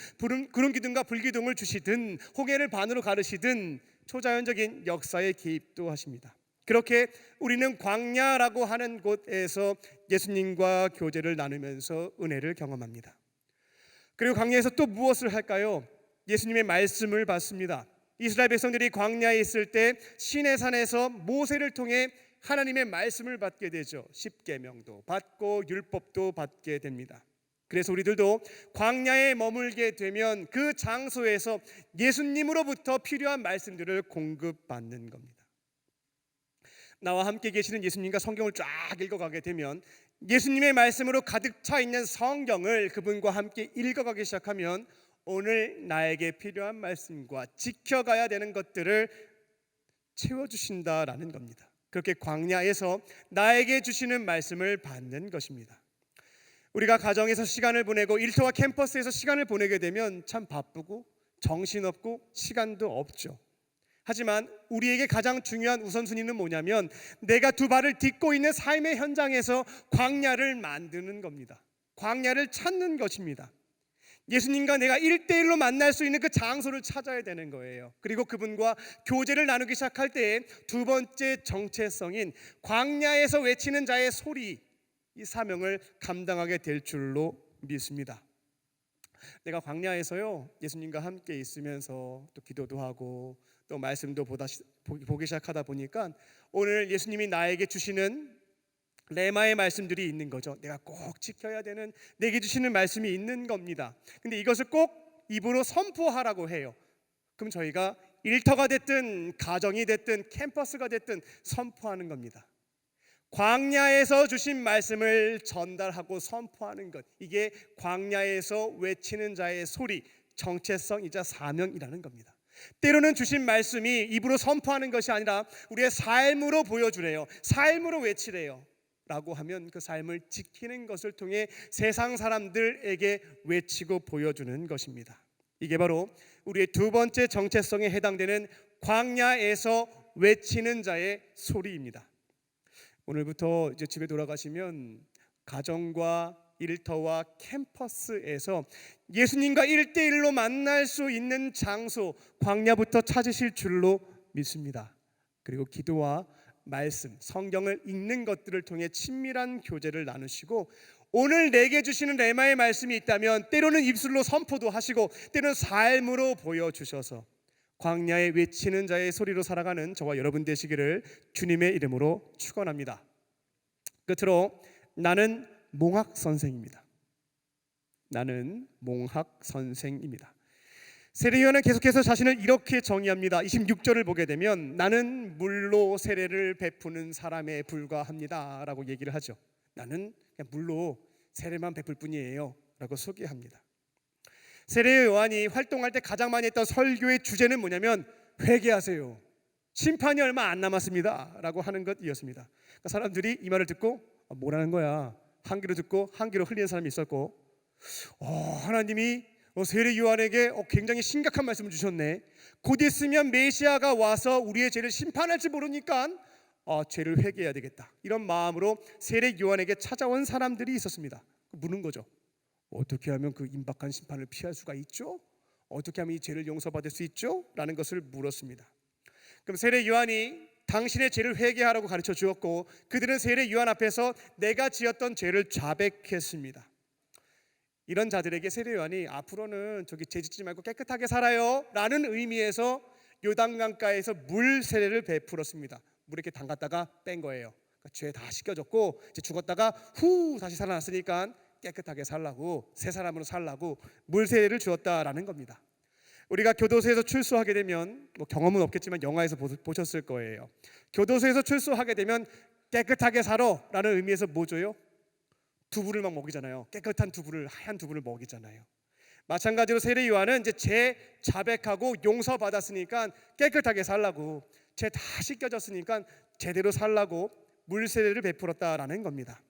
S1: 구름 기둥과 불기둥을 주시든 홍해를 반으로 가르시든 초자연적인 역사에 개입도 하십니다. 그렇게 우리는 광야라고 하는 곳에서 예수님과 교제를 나누면서 은혜를 경험합니다. 그리고 광야에서 또 무엇을 할까요? 예수님의 말씀을 받습니다. 이스라엘 백성들이 광야에 있을 때 시내산에서 모세를 통해 하나님의 말씀을 받게 되죠. 십계명도 받고 율법도 받게 됩니다. 그래서 우리들도 광야에 머물게 되면 그 장소에서 예수님으로부터 필요한 말씀들을 공급받는 겁니다. 나와 함께 계시는 예수님과 성경을 쫙 읽어가게 되면 예수님의 말씀으로 가득 차 있는 성경을 그분과 함께 읽어가기 시작하면 오늘 나에게 필요한 말씀과 지켜가야 되는 것들을 채워주신다라는 겁니다. 그렇게 광야에서 나에게 주시는 말씀을 받는 것입니다. 우리가 가정에서 시간을 보내고 일터와 캠퍼스에서 시간을 보내게 되면 참 바쁘고 정신없고 시간도 없죠. 하지만 우리에게 가장 중요한 우선순위는 뭐냐면 내가 두 발을 딛고 있는 삶의 현장에서 광야를 만드는 겁니다. 광야를 찾는 것입니다. 예수님과 내가 1대1로 만날 수 있는 그 장소를 찾아야 되는 거예요. 그리고 그분과 교제를 나누기 시작할 때에 두 번째 정체성인 광야에서 외치는 자의 소리, 이 사명을 감당하게 될 줄로 믿습니다. 내가 광야에서요 예수님과 함께 있으면서 또 기도도 하고 또 말씀도 보기 시작하다 보니까 오늘 예수님이 나에게 주시는 레마의 말씀들이 있는 거죠. 내가 꼭 지켜야 되는 내게 주시는 말씀이 있는 겁니다. 근데 이것을 꼭 입으로 선포하라고 해요. 그럼 저희가 일터가 됐든 가정이 됐든 캠퍼스가 됐든 선포하는 겁니다. 광야에서 주신 말씀을 전달하고 선포하는 것, 이게 광야에서 외치는 자의 소리, 정체성이자 사명이라는 겁니다. 때로는 주신 말씀이 입으로 선포하는 것이 아니라 우리의 삶으로 보여주래요. 삶으로 외치래요. 라고 하면 그 삶을 지키는 것을 통해 세상 사람들에게 외치고 보여주는 것입니다. 이게 바로 우리의 두 번째 정체성에 해당되는 광야에서 외치는 자의 소리입니다. 오늘부터 이제 집에 돌아가시면 가정과 일터와 캠퍼스에서 예수님과 1대1로 만날 수 있는 장소 광야부터 찾으실 줄로 믿습니다. 그리고 기도와 말씀, 성경을 읽는 것들을 통해 친밀한 교제를 나누시고 오늘 내게 주시는 레마의 말씀이 있다면 때로는 입술로 선포도 하시고 때로는 삶으로 보여주셔서 광야에 외치는 자의 소리로 살아가는 저와 여러분 되시기를 주님의 이름으로 축원합니다. 끝으로 나는 몽학 선생입니다. 나는 몽학 선생입니다. 세례요한은 계속해서 자신을 이렇게 정의합니다. 26절을 보게 되면 나는 물로 세례를 베푸는 사람에 불과합니다 라고 얘기를 하죠. 나는 그냥 물로 세례만 베풀 뿐이에요 라고 소개합니다. 세례요한이 활동할 때 가장 많이 했던 설교의 주제는 뭐냐면 회개하세요, 심판이 얼마 안 남았습니다 라고 하는 것이었습니다. 그러니까 사람들이 이 말을 듣고 뭐라는 거야, 한 귀로 듣고 한 귀로 흘리는 사람이 있었고 하나님이 세례 요한에게 굉장히 심각한 말씀을 주셨네. 곧 있으면 메시아가 와서 우리의 죄를 심판할지 모르니까 죄를 회개해야 되겠다, 이런 마음으로 세례 요한에게 찾아온 사람들이 있었습니다. 묻는 거죠. 어떻게 하면 그 임박한 심판을 피할 수가 있죠? 어떻게 하면 이 죄를 용서받을 수 있죠? 라는 것을 물었습니다. 그럼 세례 요한이 당신의 죄를 회개하라고 가르쳐 주었고 그들은 세례 요한 앞에서 내가 지었던 죄를 자백했습니다. 이런 자들에게 세례 요한이 앞으로는 저기 죄 짓지 말고 깨끗하게 살아요 라는 의미에서 요단강가에서 물 세례를 베풀었습니다. 물에 이렇게 담갔다가 뺀 거예요. 그러니까 죄 다 씻겨졌고 이제 죽었다가 다시 살아났으니까 깨끗하게 살라고, 새 사람으로 살라고 물 세례를 주었다라는 겁니다. 우리가 교도소에서 출소하게 되면 뭐 경험은 없겠지만 영화에서 보셨을 거예요. 교도소에서 출소하게 되면 깨끗하게 살아라는 의미에서 뭐 줘요? 두부를 막 먹이잖아요. 깨끗한 두부를, 하얀 두부를 먹이잖아요. 마찬가지로 세례 요한은 이제 죄 자백하고 용서받았으니까 깨끗하게 살라고, 죄 다 씻겨졌으니까 제대로 살라고 물세례를 베풀었다라는 겁니다.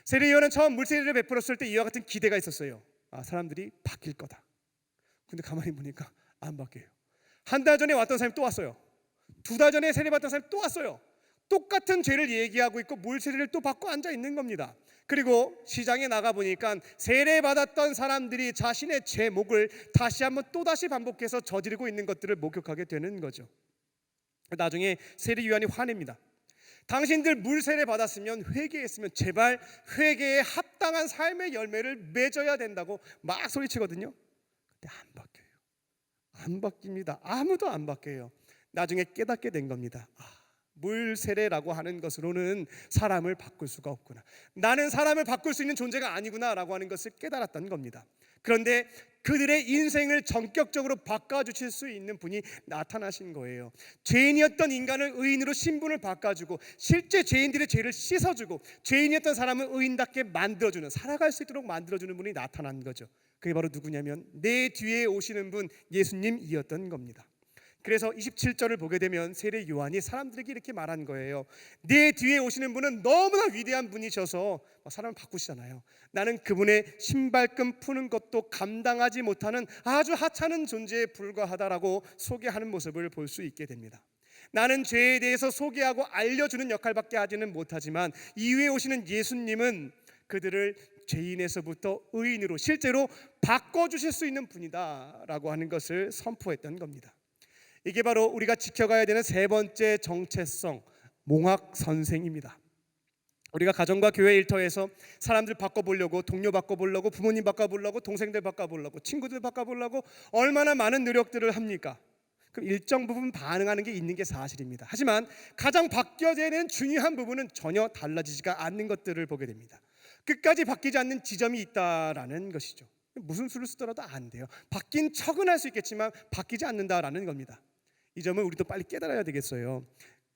S1: 세례 요한은 처음 물세례를 베풀었을 때 이와 같은 기대가 있었어요. 사람들이 바뀔 거다. 근데 가만히 보니까 안 바뀌어요. 한 달 전에 왔던 사람이 또 왔어요. 2달 전에 세례받던 사람이 또 왔어요. 똑같은 죄를 얘기하고 있고 물세례를 또 받고 앉아 있는 겁니다. 그리고 시장에 나가 보니까 세례받았던 사람들이 자신의 죄목을 다시 한번 또다시 반복해서 저지르고 있는 것들을 목격하게 되는 거죠. 나중에 세례 요한이 화냅니다. 당신들 물세례 받았으면, 회개했으면 제발 회개에 합당한 삶의 열매를 맺어야 된다고 막 소리치거든요. 근데 안 바뀌어요. 안 바뀝니다. 아무도 안 바뀌어요. 나중에 깨닫게 된 겁니다. 물세례라고 하는 것으로는 사람을 바꿀 수가 없구나. 나는 사람을 바꿀 수 있는 존재가 아니구나 라고 하는 것을 깨달았던 겁니다. 그런데 그들의 인생을 전격적으로 바꿔주실 수 있는 분이 나타나신 거예요. 죄인이었던 인간을 의인으로 신분을 바꿔주고, 실제 죄인들의 죄를 씻어주고, 죄인이었던 사람을 의인답게 만들어주는, 살아갈 수 있도록 만들어주는 분이 나타난 거죠. 그게 바로 누구냐면 내 뒤에 오시는 분 예수님이었던 겁니다. 그래서 27절을 보게 되면 세례 요한이 사람들에게 이렇게 말한 거예요. 내 뒤에 오시는 분은 너무나 위대한 분이셔서 사람을 바꾸시잖아요. 나는 그분의 신발끈 푸는 것도 감당하지 못하는 아주 하찮은 존재에 불과하다라고 소개하는 모습을 볼 수 있게 됩니다. 나는 죄에 대해서 소개하고 알려주는 역할밖에 하지는 못하지만 이후에 오시는 예수님은 그들을 죄인에서부터 의인으로 실제로 바꿔주실 수 있는 분이다라고 하는 것을 선포했던 겁니다. 이게 바로 우리가 지켜가야 되는 세 번째 정체성, 몽학 선생입니다. 우리가 가정과 교회 일터에서 사람들 바꿔보려고, 동료 바꿔보려고, 부모님 바꿔보려고, 동생들 바꿔보려고, 친구들 바꿔보려고 얼마나 많은 노력들을 합니까? 그럼 일정 부분 반응하는 게 있는 게 사실입니다. 하지만 가장 바뀌어야 되는 중요한 부분은 전혀 달라지지가 않는 것들을 보게 됩니다. 끝까지 바뀌지 않는 지점이 있다라는 것이죠. 무슨 수를 쓰더라도 안 돼요. 바뀐 척은 할 수 있겠지만 바뀌지 않는다라는 겁니다. 이 점을 우리도 빨리 깨달아야 되겠어요.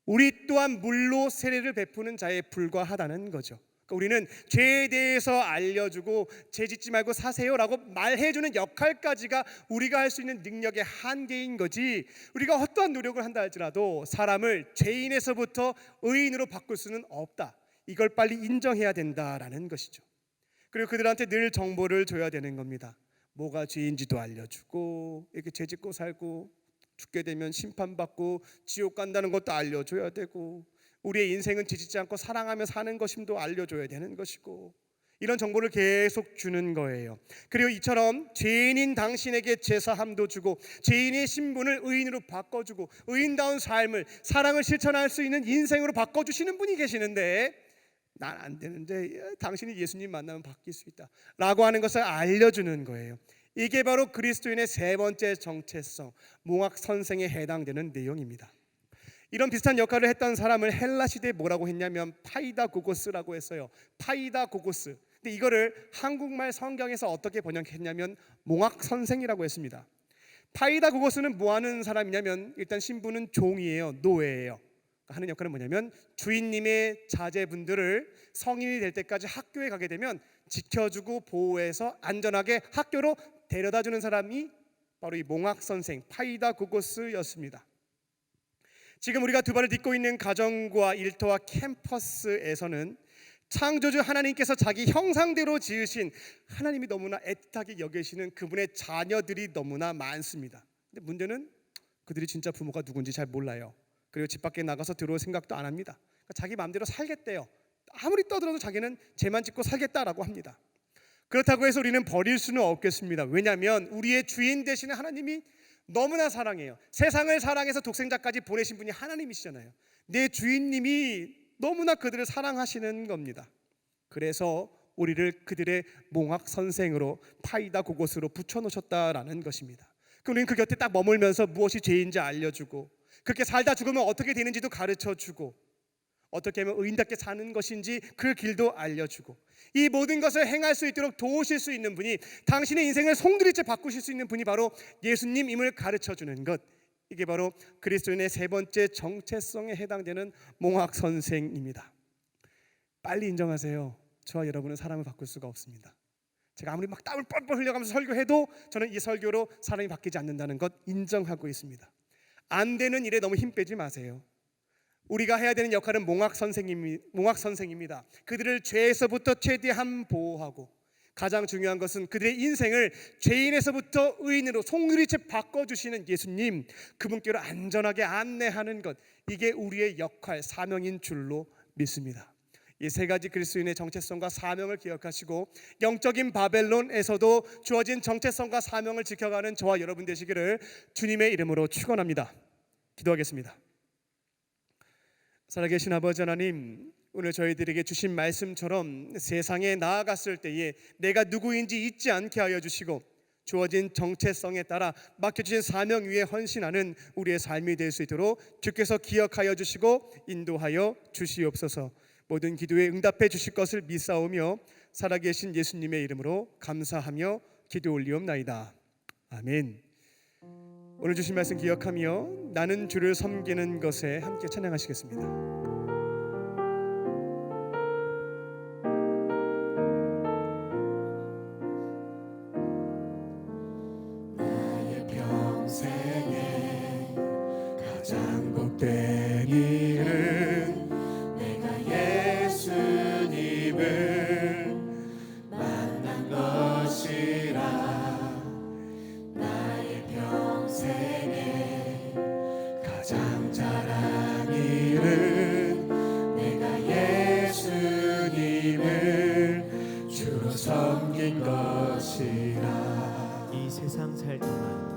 S1: 우리 또한 물로 세례를 베푸는 자에 불과하다는 거죠. 그러니까 우리는 죄에 대해서 알려주고 죄 짓지 말고 사세요라고 말해주는 역할까지가 우리가 할 수 있는 능력의 한계인 거지, 우리가 어떠한 노력을 한다 할지라도 사람을 죄인에서부터 의인으로 바꿀 수는 없다. 이걸 빨리 인정해야 된다라는 것이죠. 그리고 그들한테 늘 정보를 줘야 되는 겁니다. 뭐가 죄인지도 알려주고, 이렇게 죄 짓고 살고 죽게 되면 심판받고 지옥 간다는 것도 알려줘야 되고, 우리의 인생은 죄 짓지 않고 사랑하며 사는 것임도 알려줘야 되는 것이고, 이런 정보를 계속 주는 거예요. 그리고 이처럼 죄인인 당신에게 제사함도 주고, 죄인의 신분을 의인으로 바꿔주고, 의인다운 삶을, 사랑을 실천할 수 있는 인생으로 바꿔주시는 분이 계시는데 난 안 되는데 당신이 예수님 만나면 바뀔 수 있다 라고 하는 것을 알려주는 거예요. 이게 바로 그리스도인의 세 번째 정체성, 몽학 선생에 해당되는 내용입니다. 이런 비슷한 역할을 했던 사람을 헬라 시대에 뭐라고 했냐면 파이다고고스라고 했어요. 파이다고고스. 근데 이거를 한국말 성경에서 어떻게 번역했냐면 몽학 선생이라고 했습니다. 파이다고고스는 뭐 하는 사람이냐면 일단 신분은 종이에요. 노예예요. 하는 역할은 뭐냐면 주인님의 자제분들을 성인이 될 때까지 학교에 가게 되면 지켜주고 보호해서 안전하게 학교로 데려다주는 사람이 바로 이 몽학 선생 파이다고고스였습니다. 지금 우리가 두 발을 딛고 있는 가정과 일터와 캠퍼스에서는 창조주 하나님께서 자기 형상대로 지으신, 하나님이 너무나 애틋하게 여기시는 그분의 자녀들이 너무나 많습니다. 근데 문제는 그들이 진짜 부모가 누군지 잘 몰라요. 그리고 집 밖에 나가서 들어올 생각도 안 합니다. 그러니까 자기 마음대로 살겠대요. 아무리 떠들어도 자기는 죄만 짓고 살겠다라고 합니다. 그렇다고 해서 우리는 버릴 수는 없겠습니다. 왜냐하면 우리의 주인 되시는 하나님이 너무나 사랑해요. 세상을 사랑해서 독생자까지 보내신 분이 하나님이시잖아요. 내 주인님이 너무나 그들을 사랑하시는 겁니다. 그래서 우리를 그들의 몽학 선생으로 파이다고고스로 붙여놓으셨다라는 것입니다. 그럼 우리는 그 곁에 딱 머물면서 무엇이 죄인지 알려주고, 그렇게 살다 죽으면 어떻게 되는지도 가르쳐주고, 어떻게 하면 의인답게 사는 것인지 그 길도 알려주고 이 모든 것을 행할 수 있도록 도우실 수 있는 분이, 당신의 인생을 송두리째 바꾸실 수 있는 분이 바로 예수님임을 가르쳐주는 것, 이게 바로 그리스도인의 세 번째 정체성에 해당되는 몽학 선생입니다. 빨리 인정하세요. 저와 여러분은 사람을 바꿀 수가 없습니다. 제가 아무리 막 땀을 뻘뻘 흘려가면서 설교해도 저는 이 설교로 사람이 바뀌지 않는다는 것 인정하고 있습니다. 안 되는 일에 너무 힘 빼지 마세요. 우리가 해야 되는 역할은 몽학 선생입니다. 그들을 죄에서부터 최대한 보호하고, 가장 중요한 것은 그들의 인생을 죄인에서부터 의인으로 송두리째 바꿔주시는 예수님, 그분께로 안전하게 안내하는 것, 이게 우리의 역할, 사명인 줄로 믿습니다. 이 세 가지 그리스도인의 정체성과 사명을 기억하시고 영적인 바벨론에서도 주어진 정체성과 사명을 지켜가는 저와 여러분 되시기를 주님의 이름으로 축원합니다. 기도하겠습니다. 살아계신 아버지 하나님, 오늘 저희들에게 주신 말씀처럼 세상에 나아갔을 때에 내가 누구인지 잊지 않게 하여 주시고 주어진 정체성에 따라 맡겨주신 사명 위에 헌신하는 우리의 삶이 될 수 있도록 주께서 기억하여 주시고 인도하여 주시옵소서. 모든 기도에 응답해 주실 것을 믿사오며 살아계신 예수님의 이름으로 감사하며 기도 올리옵나이다. 아멘. 오늘 주신 말씀 기억하며 나는 주를 섬기는 것에 함께 찬양하시겠습니다. 가장 복된 일은 내가 예수님을 만난 것이라. 나의 평생에 가장 잘한 일은 내가 예수님을 주로 섬긴 것이라.
S2: 이 세상 살 동안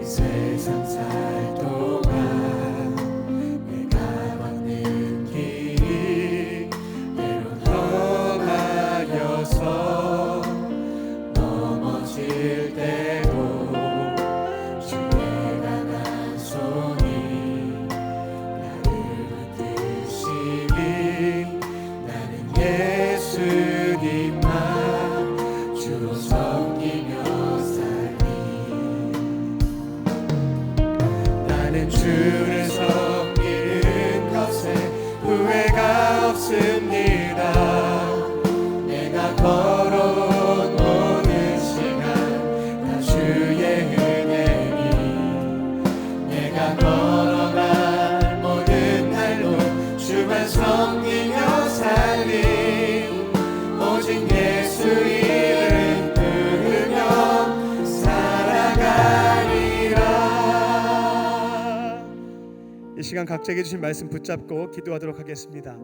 S1: 이 세상 살 동안 내가 걷는 길이 때론 험하여서 넘어질 때도 주의 강한 손이 나를 붙드시니 나는 예수님만 주로 섬기며 주를 섬기는 것에 후회가 없습니다. 내가 걸어온 모든 시간 다 주의 은혜니 내가 걸어갈 모든 날도 주만 섬기며 살리. 오직 예수 이름 부르며 살아가리라. 이 시간 각자에게 주신 말씀 붙잡고 기도하도록 하겠습니다.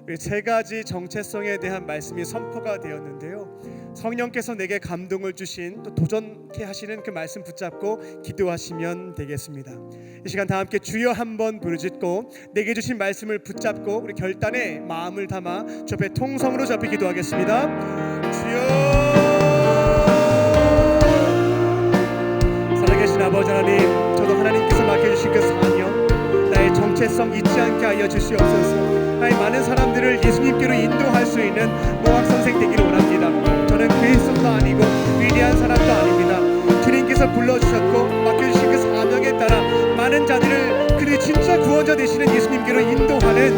S1: 우리 세 가지 정체성에 대한 말씀이 선포가 되었는데요, 성령께서 내게 감동을 주신 또 도전케 하시는 그 말씀 붙잡고 기도하시면 되겠습니다. 이 시간 다 함께 주여 한번 부르짖고 내게 주신 말씀을 붙잡고 우리 결단의 마음을 담아 주 앞에 통성으로 주 앞에 기도하겠습니다. 주여. 살아계신 아버지 하나님, 저도 하나님께서 맡겨주신 그 사명, 나의 정체성 잊지 않게 하여 주시옵소서. 나의 많은 사람들을 예수님께로 인도할 수 있는 몽학 선생 되기를 원합니다. 저는 그리스도도 아니고 위대한 사람도 아닙니다. 주님께서 불러주셨고 맡겨주신 그 사명에 따라 많은 자들을 그들이 진짜 구원자 되시는 예수님께로 인도하는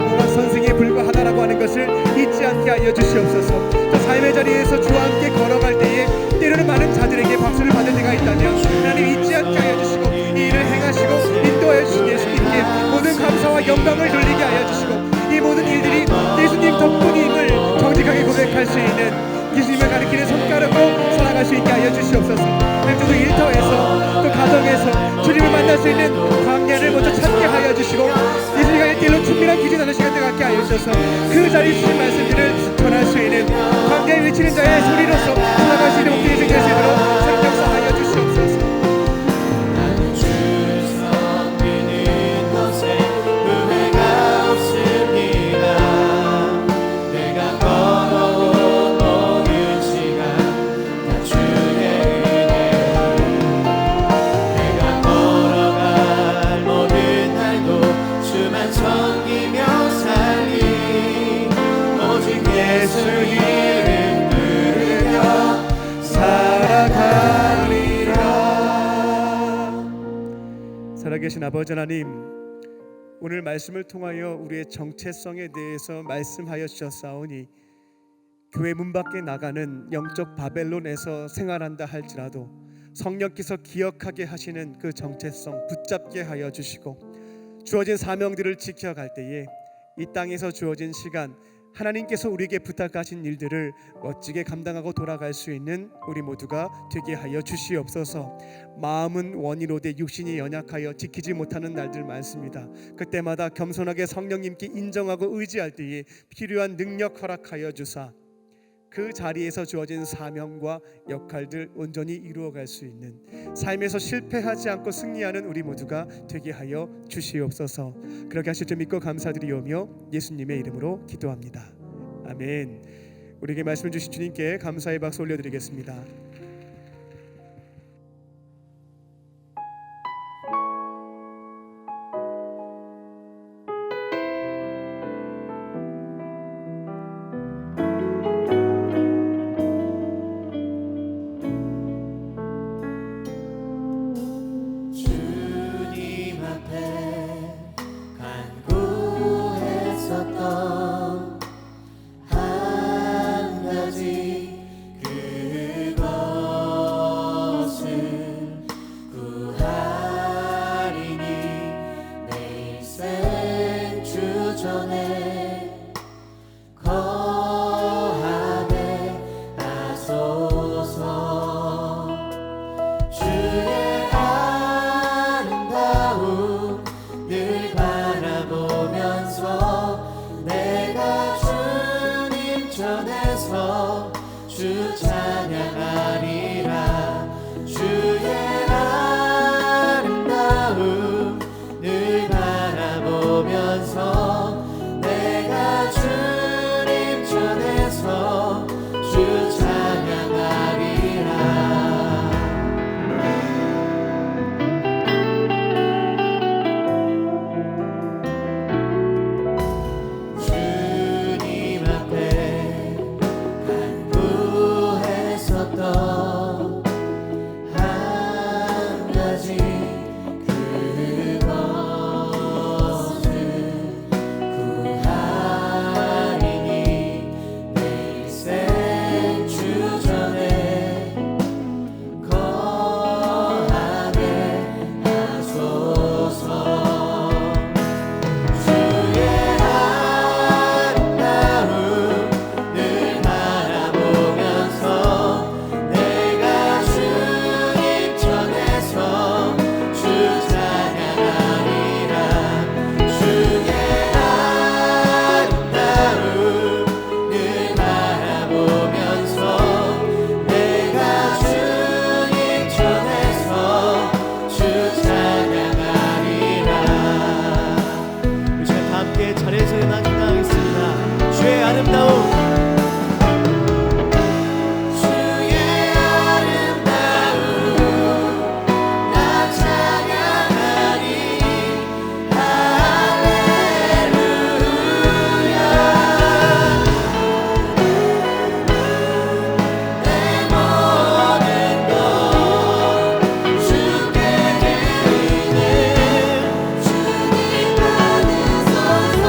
S1: 몽학 선생에 불과하다라고 하는 것을 잊지 않게 하여 주시옵소서. 저 삶의 자리에서 주와 함께 걸어갈 때에 때로는 많은 자들에게 박수를 받을 때가 있다면 하나님 잊지 않게 하여 주시고 이 일을 행하시고 인도하여 주신 예수님께 모든 감사와 영광을 돌리게 하여 주시고 이 모든 일들이 예수님 덕분임을 정직하게 고백할 수 있는 예수님을 가리키는 손가락으로 살아갈 수 있게 하여 주시옵소서. 저도 일터에서 또 가정에서 주님을 만날 수 있는 광야를 먼저 찾게 하여 주시고 예수님과 일대일로 충분한 기준 하는 시간을 갖게 하여 주셔서 그 자리에 주신 말씀들을 전할 수 있는 광야에 외치는 자의 소리로서 살아갈 수 있는 목적이 되실 수 있도록 성령사하여 주시옵소서.
S2: 주만 섬기며
S1: 예수 이름 부르며 살아가리라. 살아계신 아버지 하나님, 오늘 말씀을 통하여 우리의 정체성에 대해서 말씀하여 주셨사오니 교회 문 밖에 나가는 영적 바벨론에서 생활한다 할지라도 성령께서 기억하게 하시는 그 정체성 붙잡게 하여 주시고, 주어진 사명들을 지켜갈 때에 이 땅에서 주어진 시간, 하나님께서 우리에게 부탁하신 일들을 멋지게 감당하고 돌아갈 수 있는 우리 모두가 되게 하여 주시옵소서. 마음은 원이로되 육신이 연약하여 지키지 못하는 날들 많습니다. 그때마다 겸손하게 성령님께 인정하고 의지할 때에 필요한 능력 허락하여 주사 그 자리에서 주어진 사명과 역할들 온전히 이루어갈 수 있는, 삶에서 실패하지 않고 승리하는 우리 모두가 되게 하여 주시옵소서. 그렇게 하실 줄 믿고 감사드리오며 예수님의 이름으로 기도합니다. 아멘. 우리에게 말씀을 주신 주님께 감사의 박수 올려드리겠습니다.
S2: 주님 앞에 간구했었던 한 가지, 그것을 구하리니 내 일생 주전에 거하게 하소서. 주의 아름다움 늘 바라보면서 내가 주님 전에서 주 찬양하리라. 주의 아름다움 늘 바라보면서 내가 주님 전에서 주 찬양하리라. 주님 앞에 간구했었던 한 가지, 그것을 구하리니 내 일생 주전에 거하게 하소서. 주의 아름다움 늘 바라보면서 내가 주님 전에서 주 찬양하리라. 주의 아름다움 늘 바라보면서 내가 주님 전에서 주 찬양하리라. 우리 다 함께 자리에서 나가겠습니다. 주의 아름다움, 주의 아름다움 나 찬양하리. 할렐루야. 내 모든 것 주께 드리네. 주님 받으소서.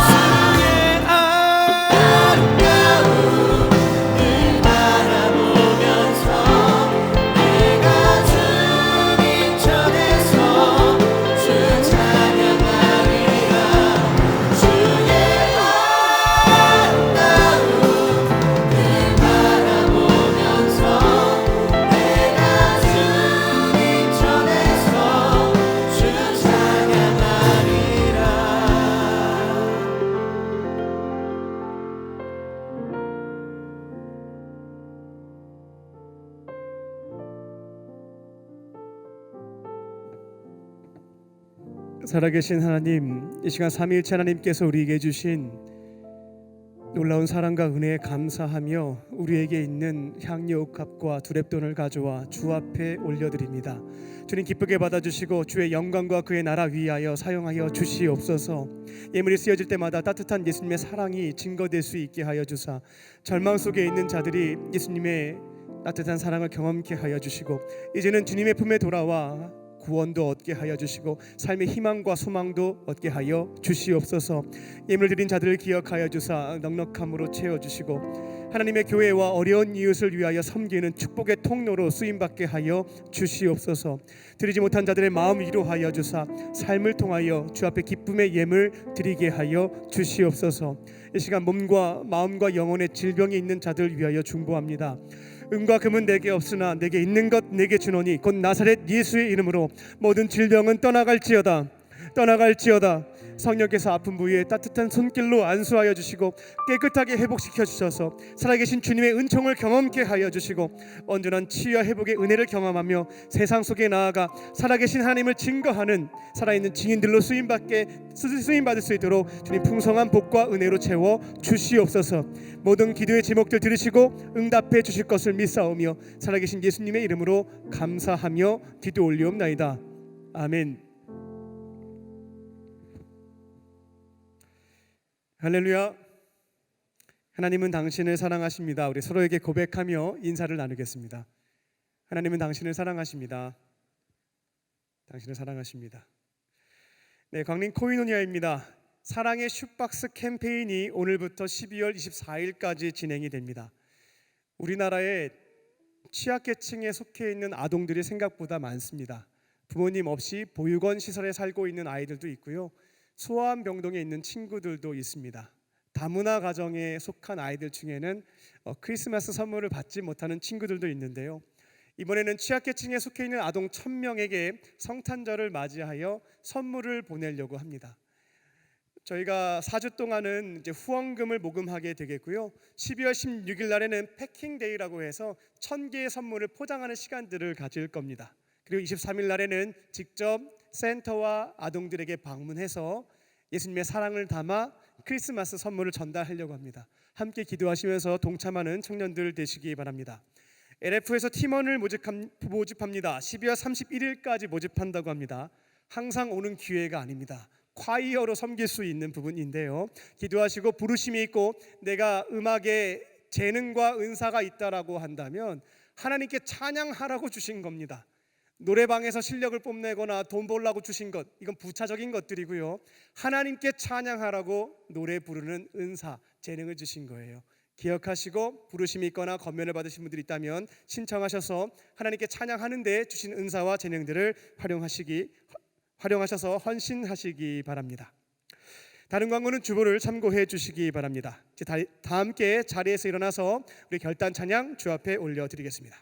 S2: 주의 아름다움 늘 바라보면서 내가 주님 전에서 주 찬양하리라. 주의 아름다움 늘 바라보면서 내가 주님 전에서 주 찬양하리라.
S1: 살아계신 하나님, 이 시간 삼위일체 하나님께서 우리에게 주신 놀라운 사랑과 은혜에 감사하며 우리에게 있는 향유 옥합과 두렙돈을 가져와 주 앞에 올려드립니다. 주님 기쁘게 받아주시고 주의 영광과 그의 나라 위하여 사용하여 주시옵소서. 예물이 쓰여질 때마다 따뜻한 예수님의 사랑이 증거될 수 있게 하여 주사 절망 속에 있는 자들이 예수님의 따뜻한 사랑을 경험케 하여 주시고 이제는 주님의 품에 돌아와 구원도 얻게 하여 주시고 삶의 희망과 소망도 얻게 하여 주시옵소서. 예물 드린 자들을 기억하여 주사 넉넉함으로 채워주시고 하나님의 교회와 어려운 이웃을 위하여 섬기는 축복의 통로로 쓰임받게 하여 주시옵소서. 드리지 못한 자들의 마음 위로하여 주사 삶을 통하여 주 앞에 기쁨의 예물 드리게 하여 주시옵소서. 이 시간 몸과 마음과 영혼의 질병이 있는 자들을 위하여 중보합니다. 은과 금은 내게 없으나 내게 있는 것 내게 주노니 곧 나사렛 예수의 이름으로 모든 질병은 떠나갈지어다. 성령께서 아픈 부위에 따뜻한 손길로 안수하여 주시고 깨끗하게 회복시켜 주셔서 살아계신 주님의 은총을 경험케 하여 주시고 온전한 치유와 회복의 은혜를 경험하며 세상 속에 나아가 살아계신 하나님을 증거하는 살아있는 증인들로 쓰임받을 수 있도록 주님 풍성한 복과 은혜로 채워 주시옵소서. 모든 기도의 제목들 들으시고 응답해 주실 것을 믿사오며 살아계신 예수님의 이름으로 감사하며 기도 올리옵나이다. 아멘. 할렐루야. 하나님은 당신을 사랑하십니다. 우리 서로에게 고백하며 인사를 나누겠습니다. 하나님은 당신을 사랑하십니다. 당신을 사랑하십니다. 네, 광림 코이노니아입니다. 사랑의 슈박스 캠페인이 오늘부터 12월 24일까지 진행이 됩니다. 우리나라에 취약계층에 속해 있는 아동들이 생각보다 많습니다. 부모님 없이 보육원 시설에 살고 있는 아이들도 있고요. 소아암병동에 있는 친구들도 있습니다. 다문화 가정에 속한 아이들 중에는 크리스마스 선물을 받지 못하는 친구들도 있는데요. 이번에는 취약계층에 속해 있는 아동 1000명에게 성탄절을 맞이하여 선물을 보내려고 합니다. 저희가 4주 동안은 이제 후원금을 모금하게 되겠고요. 12월 16일 날에는 패킹데이라고 해서 1000개의 선물을 포장하는 시간들을 가질 겁니다. 그리고 23일 날에는 직접 센터와 아동들에게 방문해서 예수님의 사랑을 담아 크리스마스 선물을 전달하려고 합니다. 함께 기도하시면서 동참하는 청년들 되시기 바랍니다. LF에서 팀원을 모집합니다. 12월 31일까지 모집한다고 합니다. 항상 오는 기회가 아닙니다. 콰이어로 섬길 수 있는 부분인데요. 기도하시고 부르심이 있고 내가 음악에 재능과 은사가 있다라고 한다면 하나님께 찬양하라고 주신 겁니다. 노래방에서 실력을 뽐내거나 돈 벌라고 주신 것, 이건 부차적인 것들이고요. 하나님께 찬양하라고 노래 부르는 은사, 재능을 주신 거예요. 기억하시고 부르심이 있거나 권면을 받으신 분들이 있다면 신청하셔서 하나님께 찬양하는 데 주신 은사와 재능들을 활용하셔서 헌신하시기 바랍니다. 다른 광고는 주보를 참고해 주시기 바랍니다. 다 함께 자리에서 일어나서 우리 결단 찬양 주 앞에 올려드리겠습니다.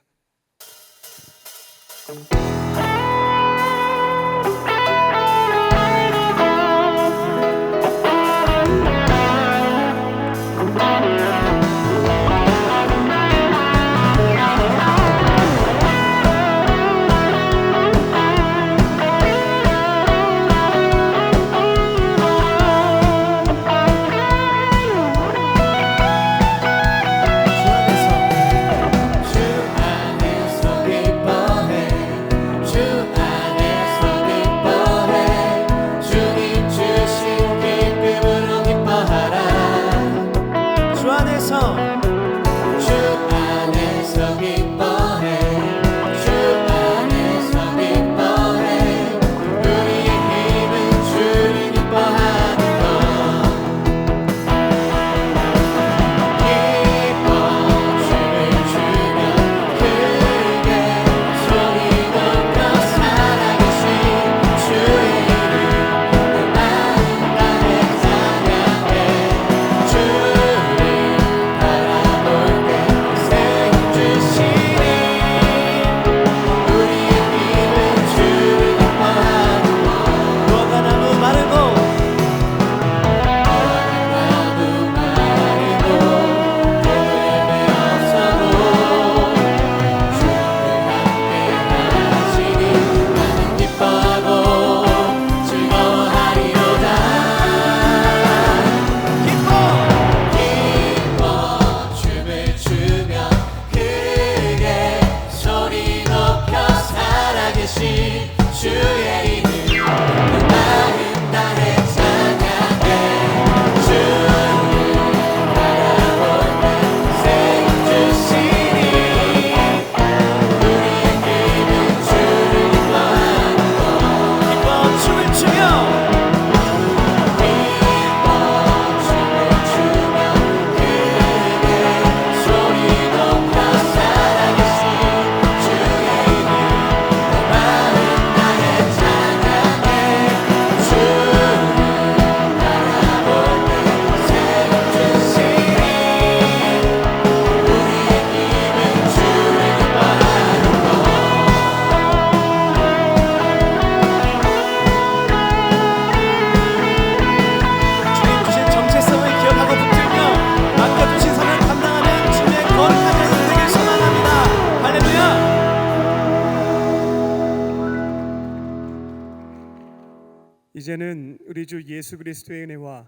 S1: 이제는 우리 주 예수 그리스도의 은혜와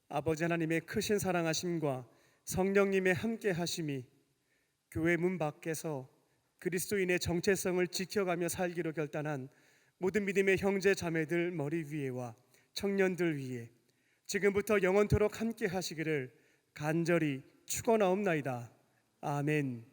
S1: 아버지 하나님의 크신 사랑하심과 성령님의 함께 하심이 교회 문 밖에서 그리스도인의 정체성을 지켜가며 살기로 결단한 모든 믿음의 형제 자매들 머리 위에와 청년들 위에 지금부터 영원토록 함께 하시기를 간절히 축원하옵나이다. 아멘.